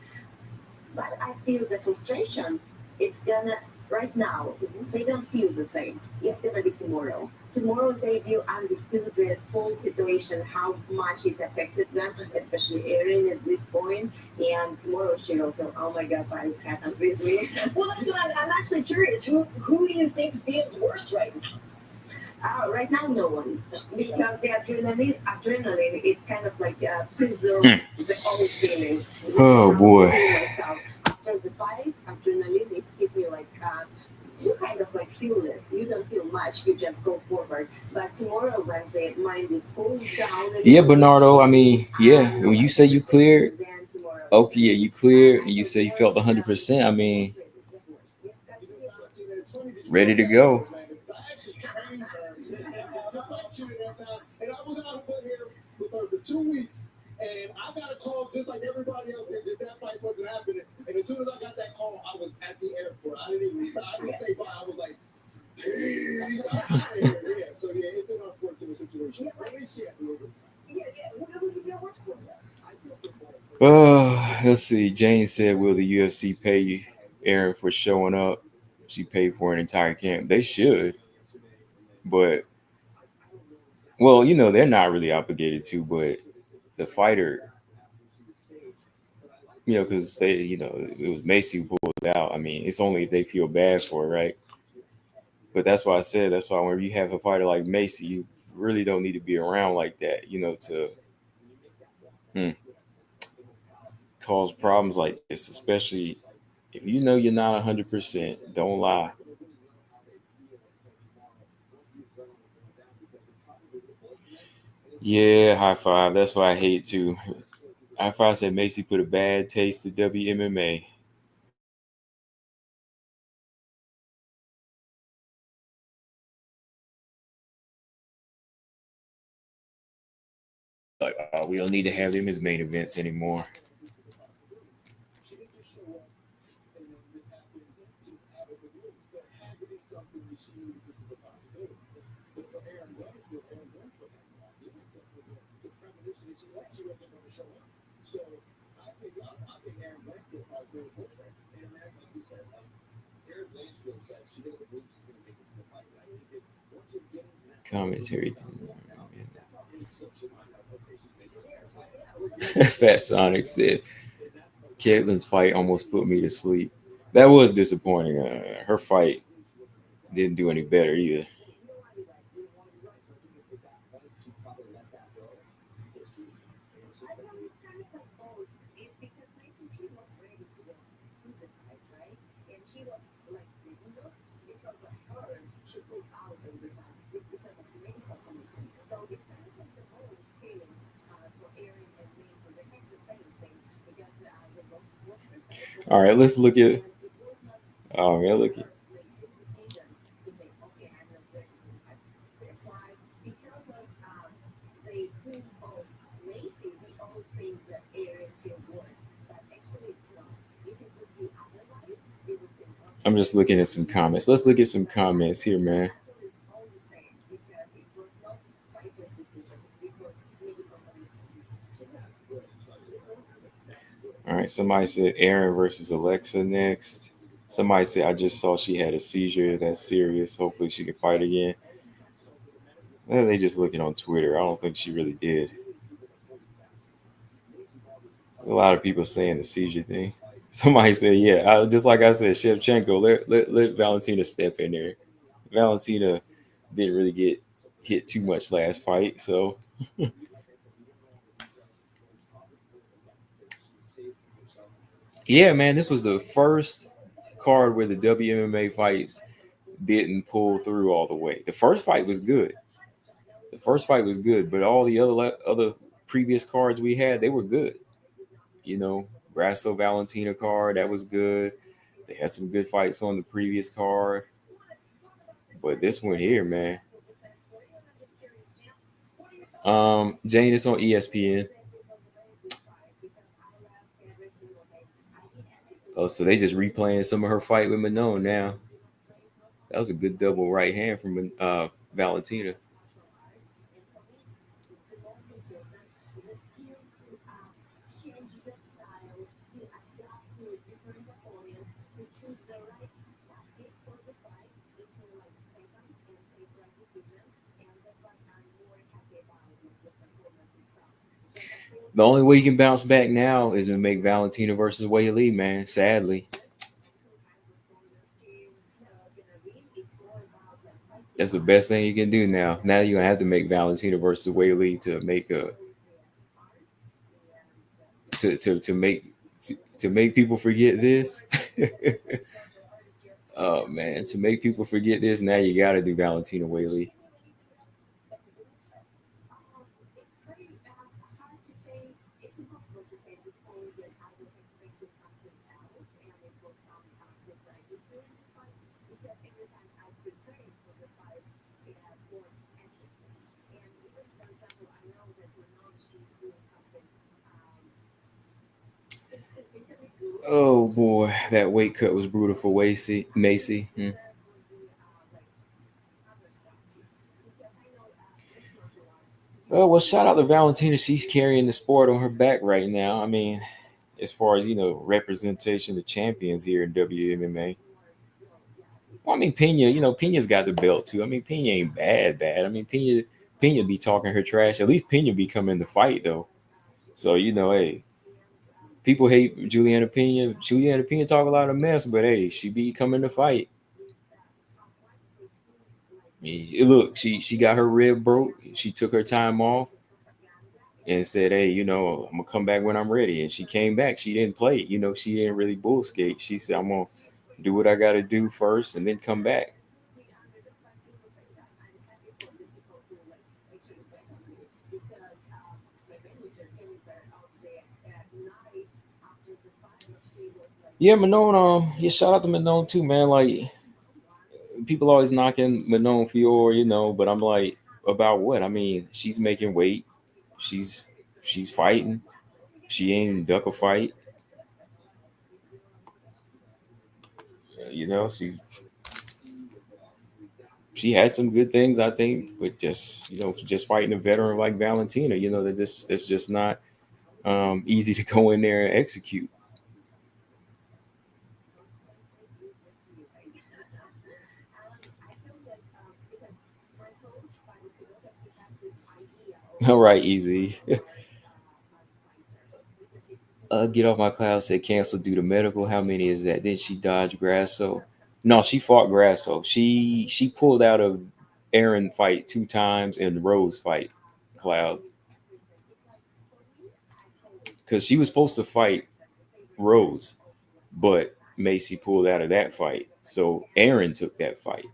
but I feel the frustration. It's gonna right now. They don't feel the same. It's gonna be tomorrow. Tomorrow they will understood the full situation, how much it affected them, especially Erin at this point. And tomorrow she will feel, oh my god, why it's happened with me. Well, that's what I'm actually curious. Who do you think feels worse right now? Right now, no one, because the adrenaline, it's kind of like preserve the old feelings. Oh boy. Myself after the fight, adrenaline, it keep me like you kind of like feel this. You don't feel much. You just go forward. But tomorrow, when the mind is cooled down, yeah, Bernardo. I mean, yeah. When you say you cleared, okay, yeah, you cleared, and you say you felt 100%. I mean, ready to go. And I was out here with her for 2 weeks, and I got a call just like everybody else did. That fight wasn't happening, and as soon as I got that call, I was at the airport. I didn't even stop. I didn't say bye. I was like, peace. I'm out of here. Yeah, so yeah, it's an unfortunate situation. At least she had a little bit of time. Who do you feel worse for? Let's see. Jane said, "Will the UFC pay Erin for showing up? She paid for an entire camp. They should, but well, they're not really obligated to. But the fighter, because it was Maycee who pulled out. I mean, it's only if they feel bad for it, right? But that's why I said that's why whenever you have a fighter like Maycee, you really don't need to be around like that, to cause problems like this, especially if you know you're not 100%. Don't lie. Yeah, high five. That's why I hate to. High five said Maycee put a bad taste to WMMA. Like, we don't need to have them as main events anymore. She didn't just show up, and then this happened just out of the blue. There had to be something that she knew this was a possibility. But for Blanchfield had no idea, except for the premonition that she said she wasn't going to show up. So I think Erin Blanchfield thought very close there. And like you said, Erin Blanchfield said she doesn't believe she's going to make it to the fight. And I think that once you get into that Commentary. so she might have, okay, she's basically Fat Sonic said Kaitlyn's fight almost put me to sleep. That was disappointing. Her fight didn't do any better either. I know it's kind of like both. Because Macy, she was ready to go to the fight, right? And she was like, because of her, she pulled out of the fight because of medical condition. So it's kind of like the both feelings for Erin and Macy. They have the same thing because they both prepared. All right, let's look at. It was not Oh yeah, look at. Macy's decision to say, okay, I'm not ready to the fight. That's why, because of they pulled off Macy, we all think that Erin feel worse, but actually it's not. If it would be otherwise, we would think, I'm okay, just looking at some comments. Let's look at some comments here, man. I feel it's all the same because it was not fighter's decision, it was medical commission decision. All right, somebody said Erin versus Alexa next. Somebody said I just saw she had a seizure. That's serious. Hopefully she can fight again. They just looking on Twitter. I don't think she really did. A lot of people saying the seizure thing. Somebody said, yeah, just like I said, Shevchenko, let Valentina step in there. Valentina didn't really get hit too much last fight, so yeah, man, this was the first card where the WMMA fights didn't pull through all the way. The first fight was good. The first fight was good, but all the other previous cards we had, they were good. You know, Grasso Valentina card, that was good. They had some good fights on the previous card. But this one here, man. Jane, it's on ESPN. Oh, so they just replaying some of her fight with Manon now. That was a good double right hand from Valentina. The only way you can bounce back now is to make Valentina versus Weili, man. Sadly, that's the best thing you can do now. Now you're gonna have to make Valentina versus Weili to make a to make to make people forget this. Oh man, to make people forget this, now you got to do Valentina Weili. Oh boy, that weight cut was brutal for Maycee. Oh well, shout out to Valentina. She's carrying the sport on her back right now. I mean, as far as representation of champions here in WMMA. Well, I mean, Pena. Pena's got the belt too. I mean, Pena ain't bad. I mean, Pena be talking her trash. At least Pena be coming to fight though. So hey, people hate Juliana Pena. Juliana Pena talk a lot of mess, but hey, she be coming to fight. I mean, look, she got her rib broke. She took her time off and said, "Hey, I'm gonna come back when I'm ready." And she came back. She didn't play. She didn't really bull skate. She said, "I'm gonna do what I got to do first, and then come back." Yeah, Manon. Yeah, shout out to Manon too, man. Like people always knocking Manon Fior, but I'm like, about what? I mean, she's making weight. She's she's fighting. She ain't duck a fight. She had some good things, I think, but just fighting a veteran like Valentina, that's just not easy to go in there and execute. All right, easy. Get off my cloud. Said cancel due to medical. How many is that? Didn't she dodge Grasso? No, she fought Grasso. She pulled out of Erin fight 2 times and Rose fight Cloud because she was supposed to fight Rose, but Maycee pulled out of that fight, so Erin took that fight.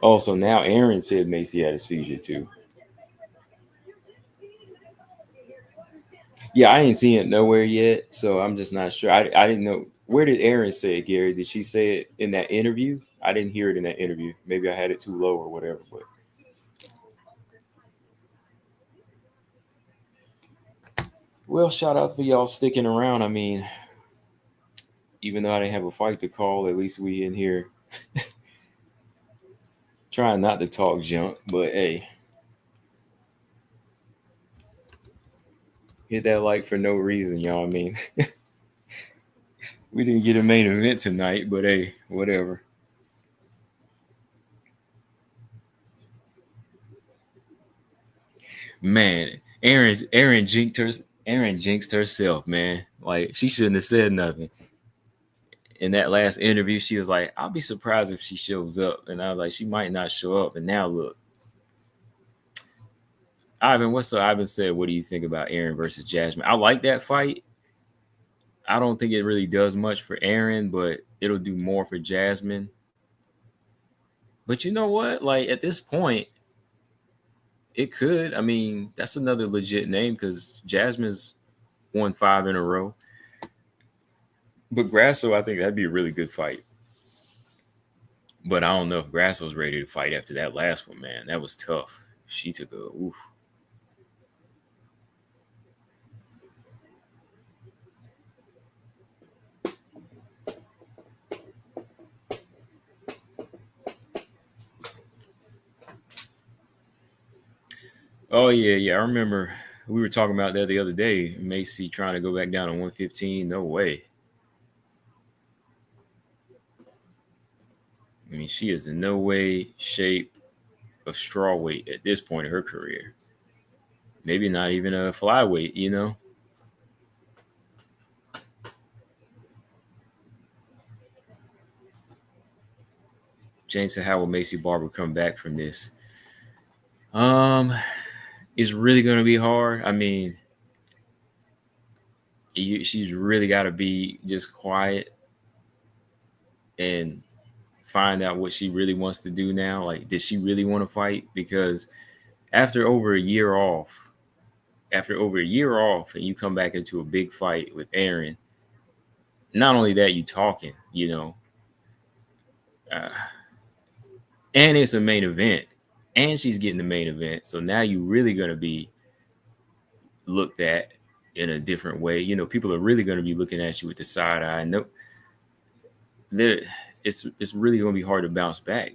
Also, now Erin said Maycee had a seizure too. Yeah, I ain't seen it nowhere yet, so I'm just not sure. I didn't know. Where did Erin say it, Gary? Did she say it in that interview? I didn't hear it in that interview. Maybe I had it too low or whatever. But well, shout out for y'all sticking around. I mean, even though I didn't have a fight to call, at least we in here trying not to talk junk. But hey, hit that like for no reason, y'all. I mean, we didn't get a main event tonight, but hey, whatever. Man, Erin jinxed herself, man. Like she shouldn't have said nothing. In that last interview, she was like, I'll be surprised if she shows up. And I was like, she might not show up. And now look. Ivan, what's up? Ivan said, what do you think about Erin versus Jasmine? I like that fight. I don't think it really does much for Erin, but it'll do more for Jasmine. But you know what? Like at this point, it could. I mean, that's another legit name because Jasmine's won 5 in a row. But Grasso, I think that'd be a really good fight. But I don't know if Grasso's ready to fight after that last one, man. That was tough. She took a oof. Oh yeah. I remember we were talking about that the other day. Maycee trying to go back down to 115. No way. I mean, she is in no way, shape of strawweight at this point in her career. Maybe not even a flyweight, you know. James said, "How will Maycee Barber come back from this?" Um, it's really going to be hard. I mean, she's really got to be just quiet and find out what she really wants to do now. Like, does she really want to fight? Because after over a year off, and you come back into a big fight with Erin, not only that, you talking, you know, uh, and it's a main event, and she's getting the main event. So now you really going to be looked at in a different way. You know, people are really going to be looking at you with the side eye. No, there, it's really going to be hard to bounce back.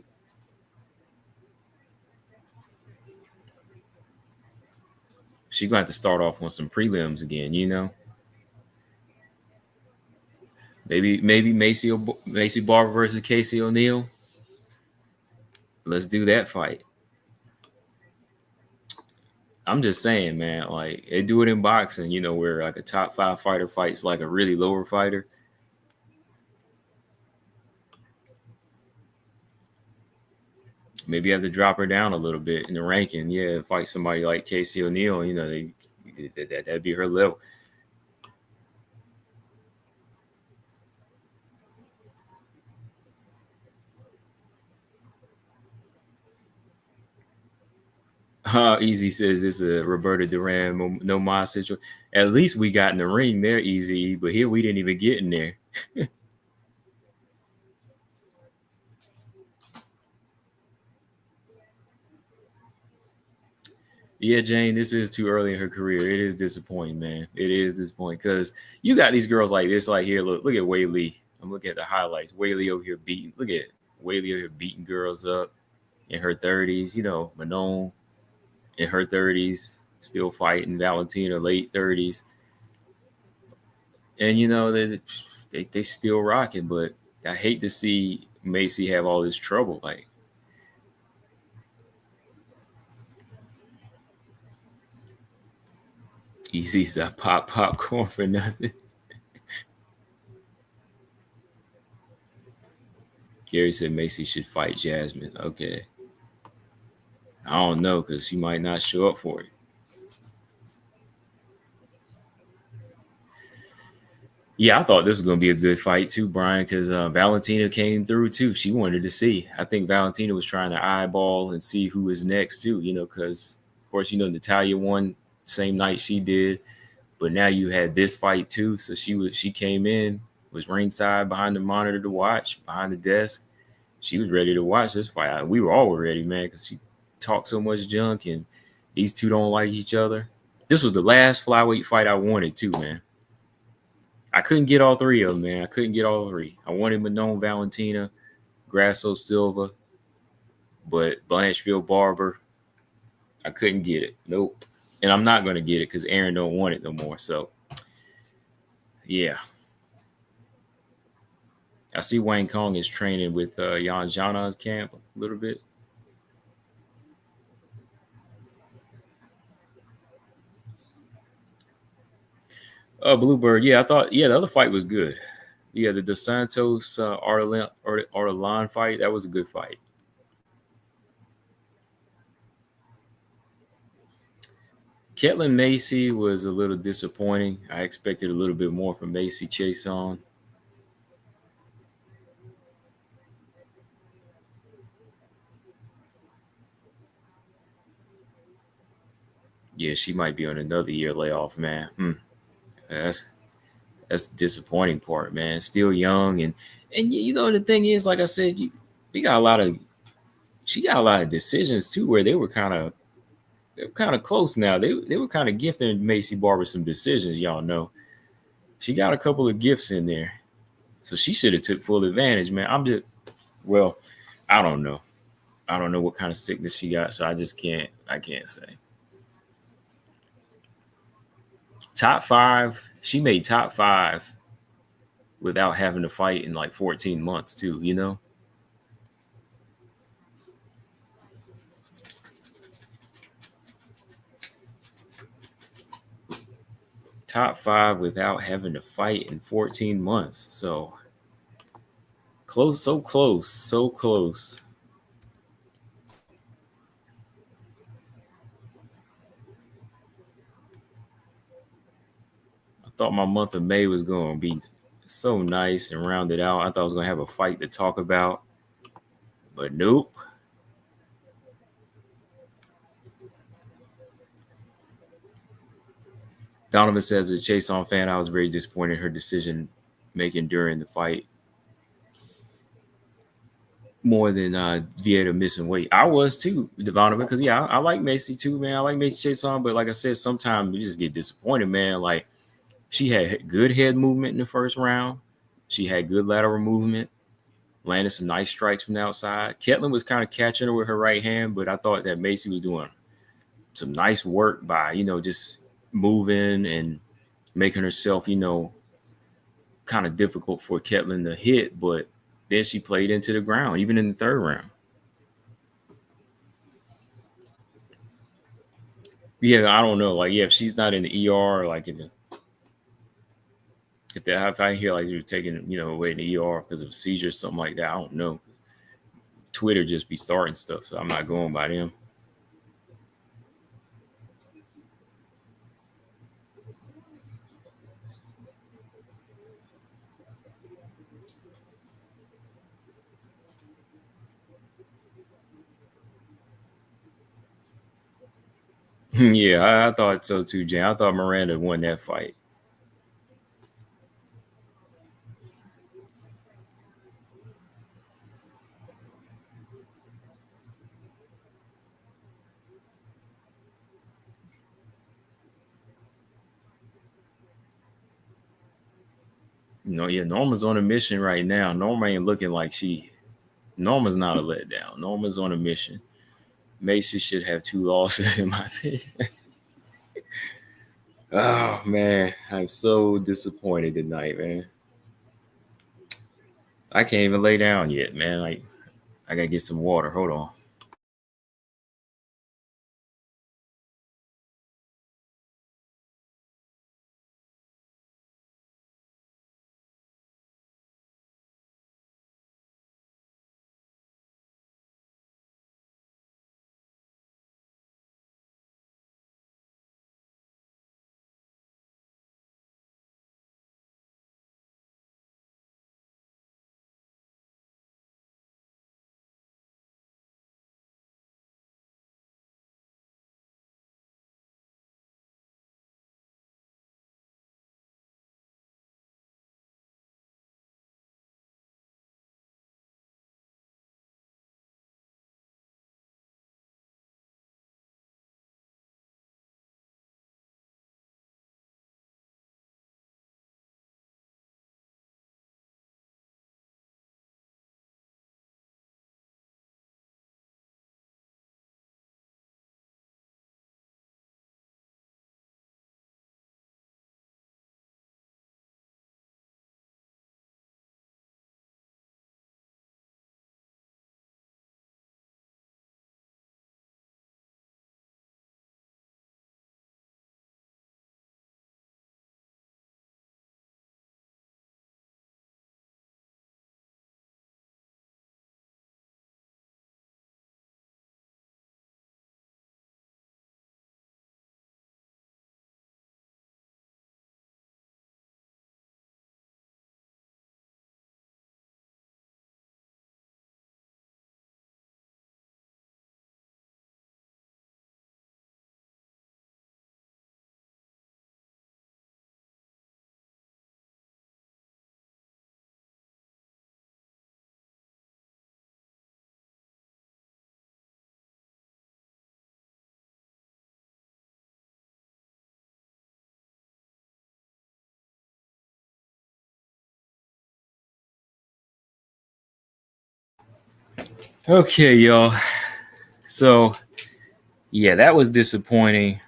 She's going to have to start off on some prelims again, you know. Maybe Maycee Barber versus Casey O'Neill. Let's do that fight. I'm just saying, man. Like they do it in boxing, you know, where like a top 5 fighter fights like a really lower fighter. Maybe you have to drop her down a little bit in the ranking. Yeah, fight somebody like Casey O'Neill. You know, that'd be her level. Easy says it's a Roberta Duran no ma situation. At least we got in the ring there, Easy, but here we didn't even get in there. Yeah, Jane, this is too early in her career. It is disappointing, man. It is disappointing because you got these girls like this, like here. Look at Wei Lee. I'm looking at the highlights. Wei Lee over here beating. Look at Wei Lee over here beating girls up in her 30s. You know, Manon in her 30s, still fighting. Valentina, late 30s. And, you know, they still rocking. But I hate to see Maycee have all this trouble. Like, Easy's a popcorn for nothing. Gary said Maycee should fight Jasmine. Okay. I don't know because she might not show up for it. Yeah, I thought this was going to be a good fight too, Brian, because Valentina came through too. She wanted to see. I think Valentina was trying to eyeball and see who was next too, you know, because, of course, you know, Natalia won same night she did. But now you had this fight too. So she came in, was ringside behind the monitor to watch, behind the desk. She was ready to watch this fight. We were all ready, man, because she talked so much junk and these two don't like each other. This was the last flyweight fight I wanted too, man. I couldn't get all 3 of them, man. I couldn't get all 3. I wanted Manon Valentina, Grasso Silva, but Blanchfield Barber, I couldn't get it. Nope. And I'm not going to get it because Erin don't want it no more. So, yeah. I see Wayne Kong is training with Yan Jana's camp a little bit. Bluebird. Yeah, I thought. Yeah, the other fight was good. Yeah, the Dos Santos Artelan fight. That was a good fight. Kaitlyn Maycee was a little disappointing. I expected a little bit more from Maycee Chason. Yeah, she might be on another year layoff, man. That's that's the disappointing part, man. Still young, and you know the thing is, like I said, we got a lot of she got a lot of decisions too, where they were kind of close now. They were kind of gifting Maycee Barber some decisions, y'all know. She got a couple of gifts in there, so she should have took full advantage, man. Well, I don't know. I don't know what kind of sickness she got, so I can't say. Top five, she made top five without having to fight in like 14 months too, you know? Top five without having to fight in 14 months. So close, so close, so close. I thought my month of May was going to be so nice and rounded out. I thought I was going to have a fight to talk about, but nope. Donovan says, as a Chase On fan, I was very disappointed in her decision making during the fight more than Vieta missing weight. I was too, Donovan, because yeah, I like Maycee too, man. I like Maycee Chase On, but like I said, sometimes you just get disappointed, man. Like she had good head movement in the first round. She had good lateral movement, landed some nice strikes from the outside. Kaitlyn was kind of catching her with her right hand, but I thought that Maycee was doing some nice work by, just moving and making herself, kind of difficult for Kaitlyn to hit. But then she played into the ground, even in the third round. Yeah, I don't know. Like, yeah, if she's not in the ER, like if I hear like you're taking, away in the ER because of a seizure or something like that, I don't know. Twitter just be starting stuff, so I'm not going by them. Yeah, I thought so too, Jan. I thought Miranda won that fight. Yeah, Norma's on a mission right now. Norma ain't looking like she. Norma's not a letdown. Norma's on a mission. Macy should have two losses in my opinion. Oh man, I'm so disappointed tonight, man. I can't even lay down yet, man. Like I gotta get some water. Hold on. Okay, y'all. So, yeah, that was disappointing.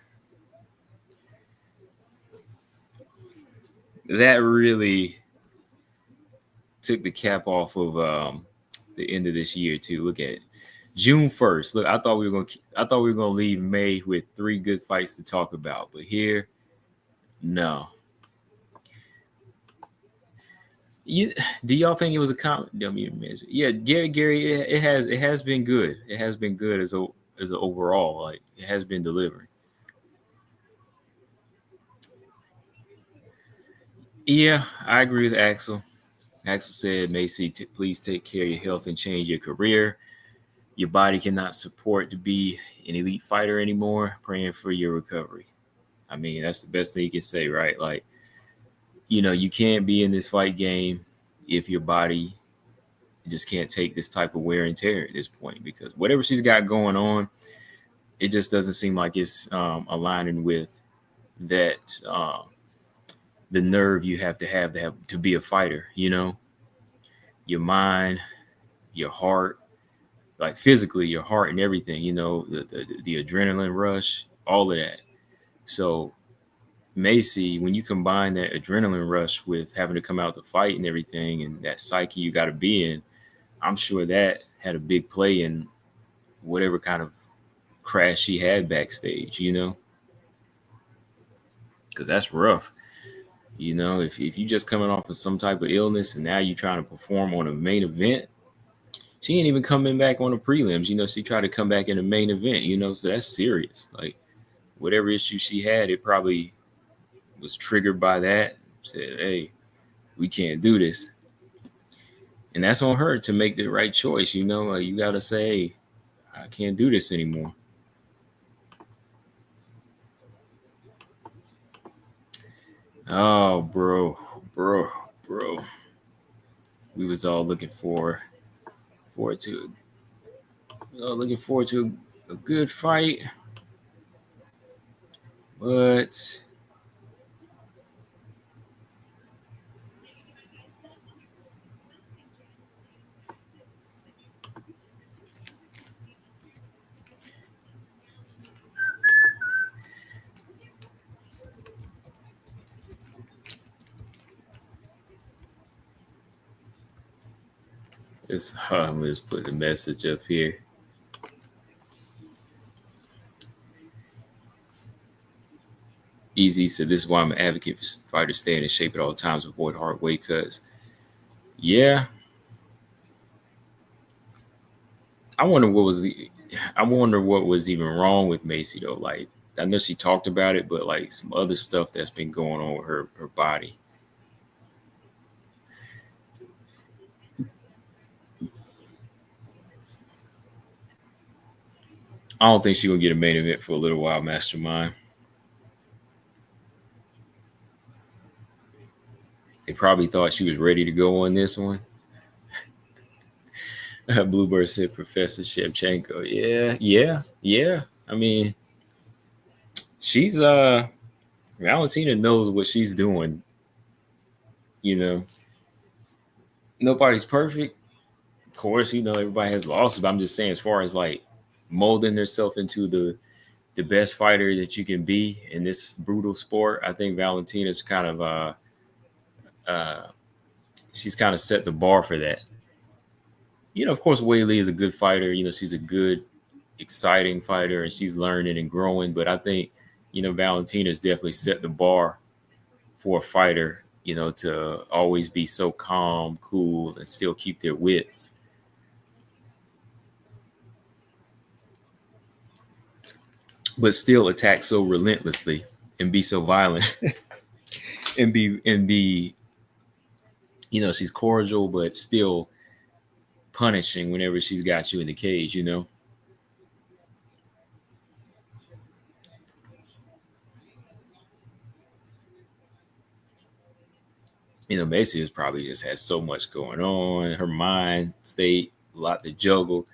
That really took the cap off of the end of this year too. Look at it. June 1st. Look, I thought we were gonna leave May with 3 good fights to talk about, but here, no. You do y'all think it was a WMMA? Yeah, Gary, it has been good. It has been good as an overall. Like it has been delivering. Yeah, I agree with Axel. Axel said, Maycee, please take care of your health and change your career. Your body cannot support to be an elite fighter anymore. Praying for your recovery. I mean, that's the best thing you can say, right? Like, you can't be in this fight game if your body just can't take this type of wear and tear at this point because whatever she's got going on, it just doesn't seem like it's aligning with that the nerve you have to be a fighter. Your mind, your heart, like physically, your heart and everything. The adrenaline rush, all of that. So Maycee, when you combine that adrenaline rush with having to come out to fight and everything, and that psyche you got to be in, I'm sure that had a big play in whatever kind of crash she had backstage, because that's rough. If you just coming off of some type of illness and now you're trying to perform on a main event, she ain't even coming back on the prelims. She tried to come back in the main event, so that's serious. Like whatever issue she had, it probably was triggered by that. Said, hey, we can't do this. And that's on her to make the right choice, like you got to say, hey, I can't do this anymore. Oh, bro. We was all forward to looking forward to a good fight, but I'm gonna just put the message up here. Easy said, "This is why I'm an advocate for fighters staying in shape at all times, avoid hard weight cuts." Yeah, I wonder what was even wrong with Maycee though. Like, I know she talked about it, but like some other stuff that's been going on with her body. I don't think she's gonna get a main event for a little while, Mastermind. They probably thought she was ready to go on this one. Bluebird said Professor Shevchenko. Yeah. I mean, she's Valentina knows what she's doing. You know, Nobody's perfect. Of course, everybody has losses, but I'm just saying, as far as like molding herself into the best fighter that you can be in this brutal sport, I think Valentina's kind of uh she's kind of set the bar for that. Of course, Wei Lee is a good fighter. She's a good, exciting fighter, and she's learning and growing. But I think, Valentina's definitely set the bar for a fighter, to always be so calm, cool, and still keep their wits. But still attack so relentlessly and be so violent and be she's cordial but still punishing whenever she's got you in the cage. Macy has probably just had so much going on. Her mind state, a lot to juggle.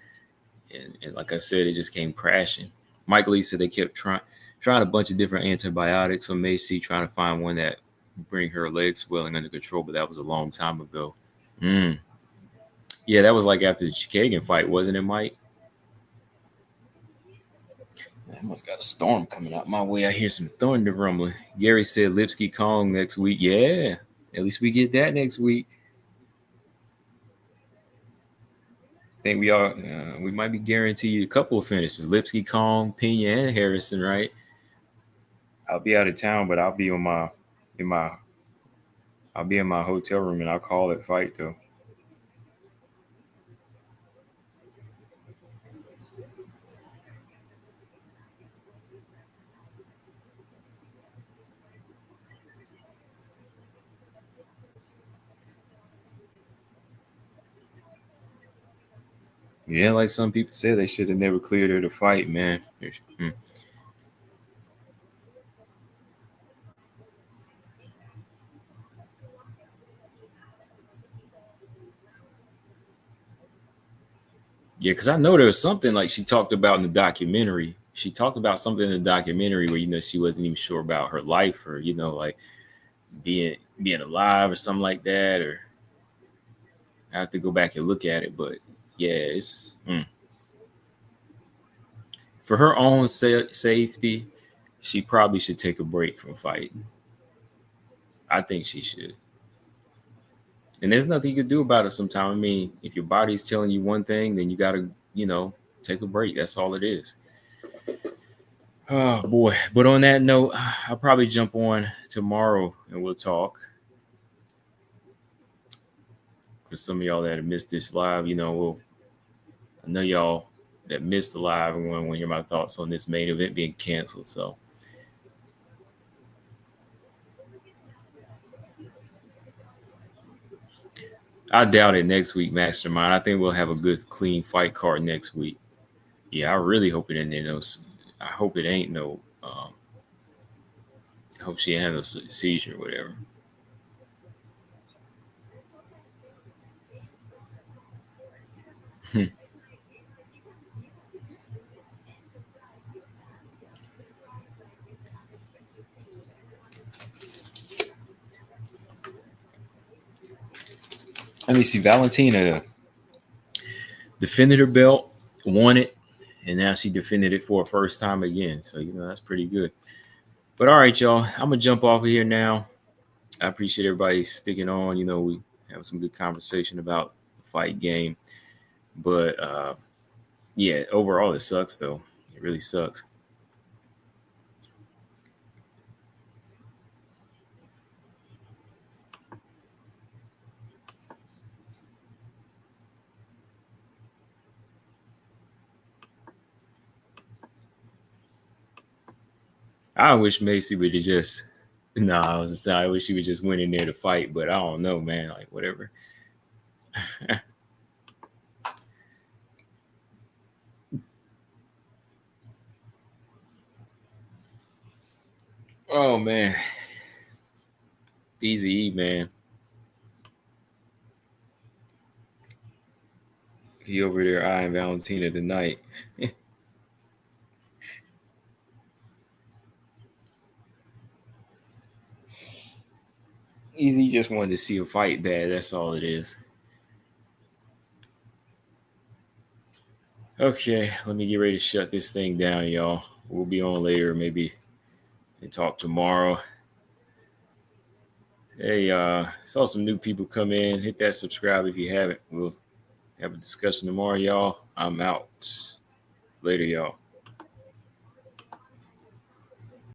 And like I said, it just came crashing. Mike Lee said they kept trying a bunch of different antibiotics on Maycee, trying to find one that bring her leg swelling under control, but that was a long time ago. Mm. Yeah, that was like after the Chikagan fight, wasn't it, Mike? I must got a storm coming out my way. I hear some thunder rumbling. Gary said Lipsky Kong next week. Yeah, at least we get that next week. I think we might be guaranteed a couple of finishes. Lipsky, Kong, Pena, and Harrison, right? I'll be out of town, but I'll be in my I'll be in my hotel room and I'll call it fight though. Yeah, like some people said, they should have never cleared her to fight, man. Yeah, because I know there was something like she talked about in the documentary. She talked about something in the documentary where she wasn't even sure about her life or like being alive or something like that. Or I have to go back and look at it, but yeah, it's for her own safety. She probably should take a break from fighting. I think she should. And there's nothing you can do about it sometimes. I mean, if your body's telling you one thing, then you got to, take a break. That's all it is. Oh, boy. But on that note, I'll probably jump on tomorrow and we'll talk. For some of y'all that have missed this live, I know y'all that missed the live and want to hear my thoughts on this main event being canceled. So I doubt it next week, Mastermind. I think we'll have a good, clean fight card next week. Yeah, I really hope it ain't I hope it ain't no. I hope she ain't have a seizure or whatever. Let me see. Valentina defended her belt, won it, and now she defended it for a first time again. So that's pretty good. But all right, y'all, I'm gonna jump off of here now. I appreciate everybody sticking on. We have some good conversation about the fight game. But yeah, overall it sucks though. It really sucks. I wish Maycee would have just I was just saying I wish she would just went in there to fight, but I don't know, man. Like whatever. Oh man. Easy, man. He over there eyeing Valentina tonight. He just wanted to see a fight bad. That's all it is. Okay, let me get ready to shut this thing down, y'all. We'll be on later, maybe, and talk tomorrow. Hey, saw some new people come in. Hit that subscribe if you haven't. We'll have a discussion tomorrow, y'all. I'm out. Later, y'all.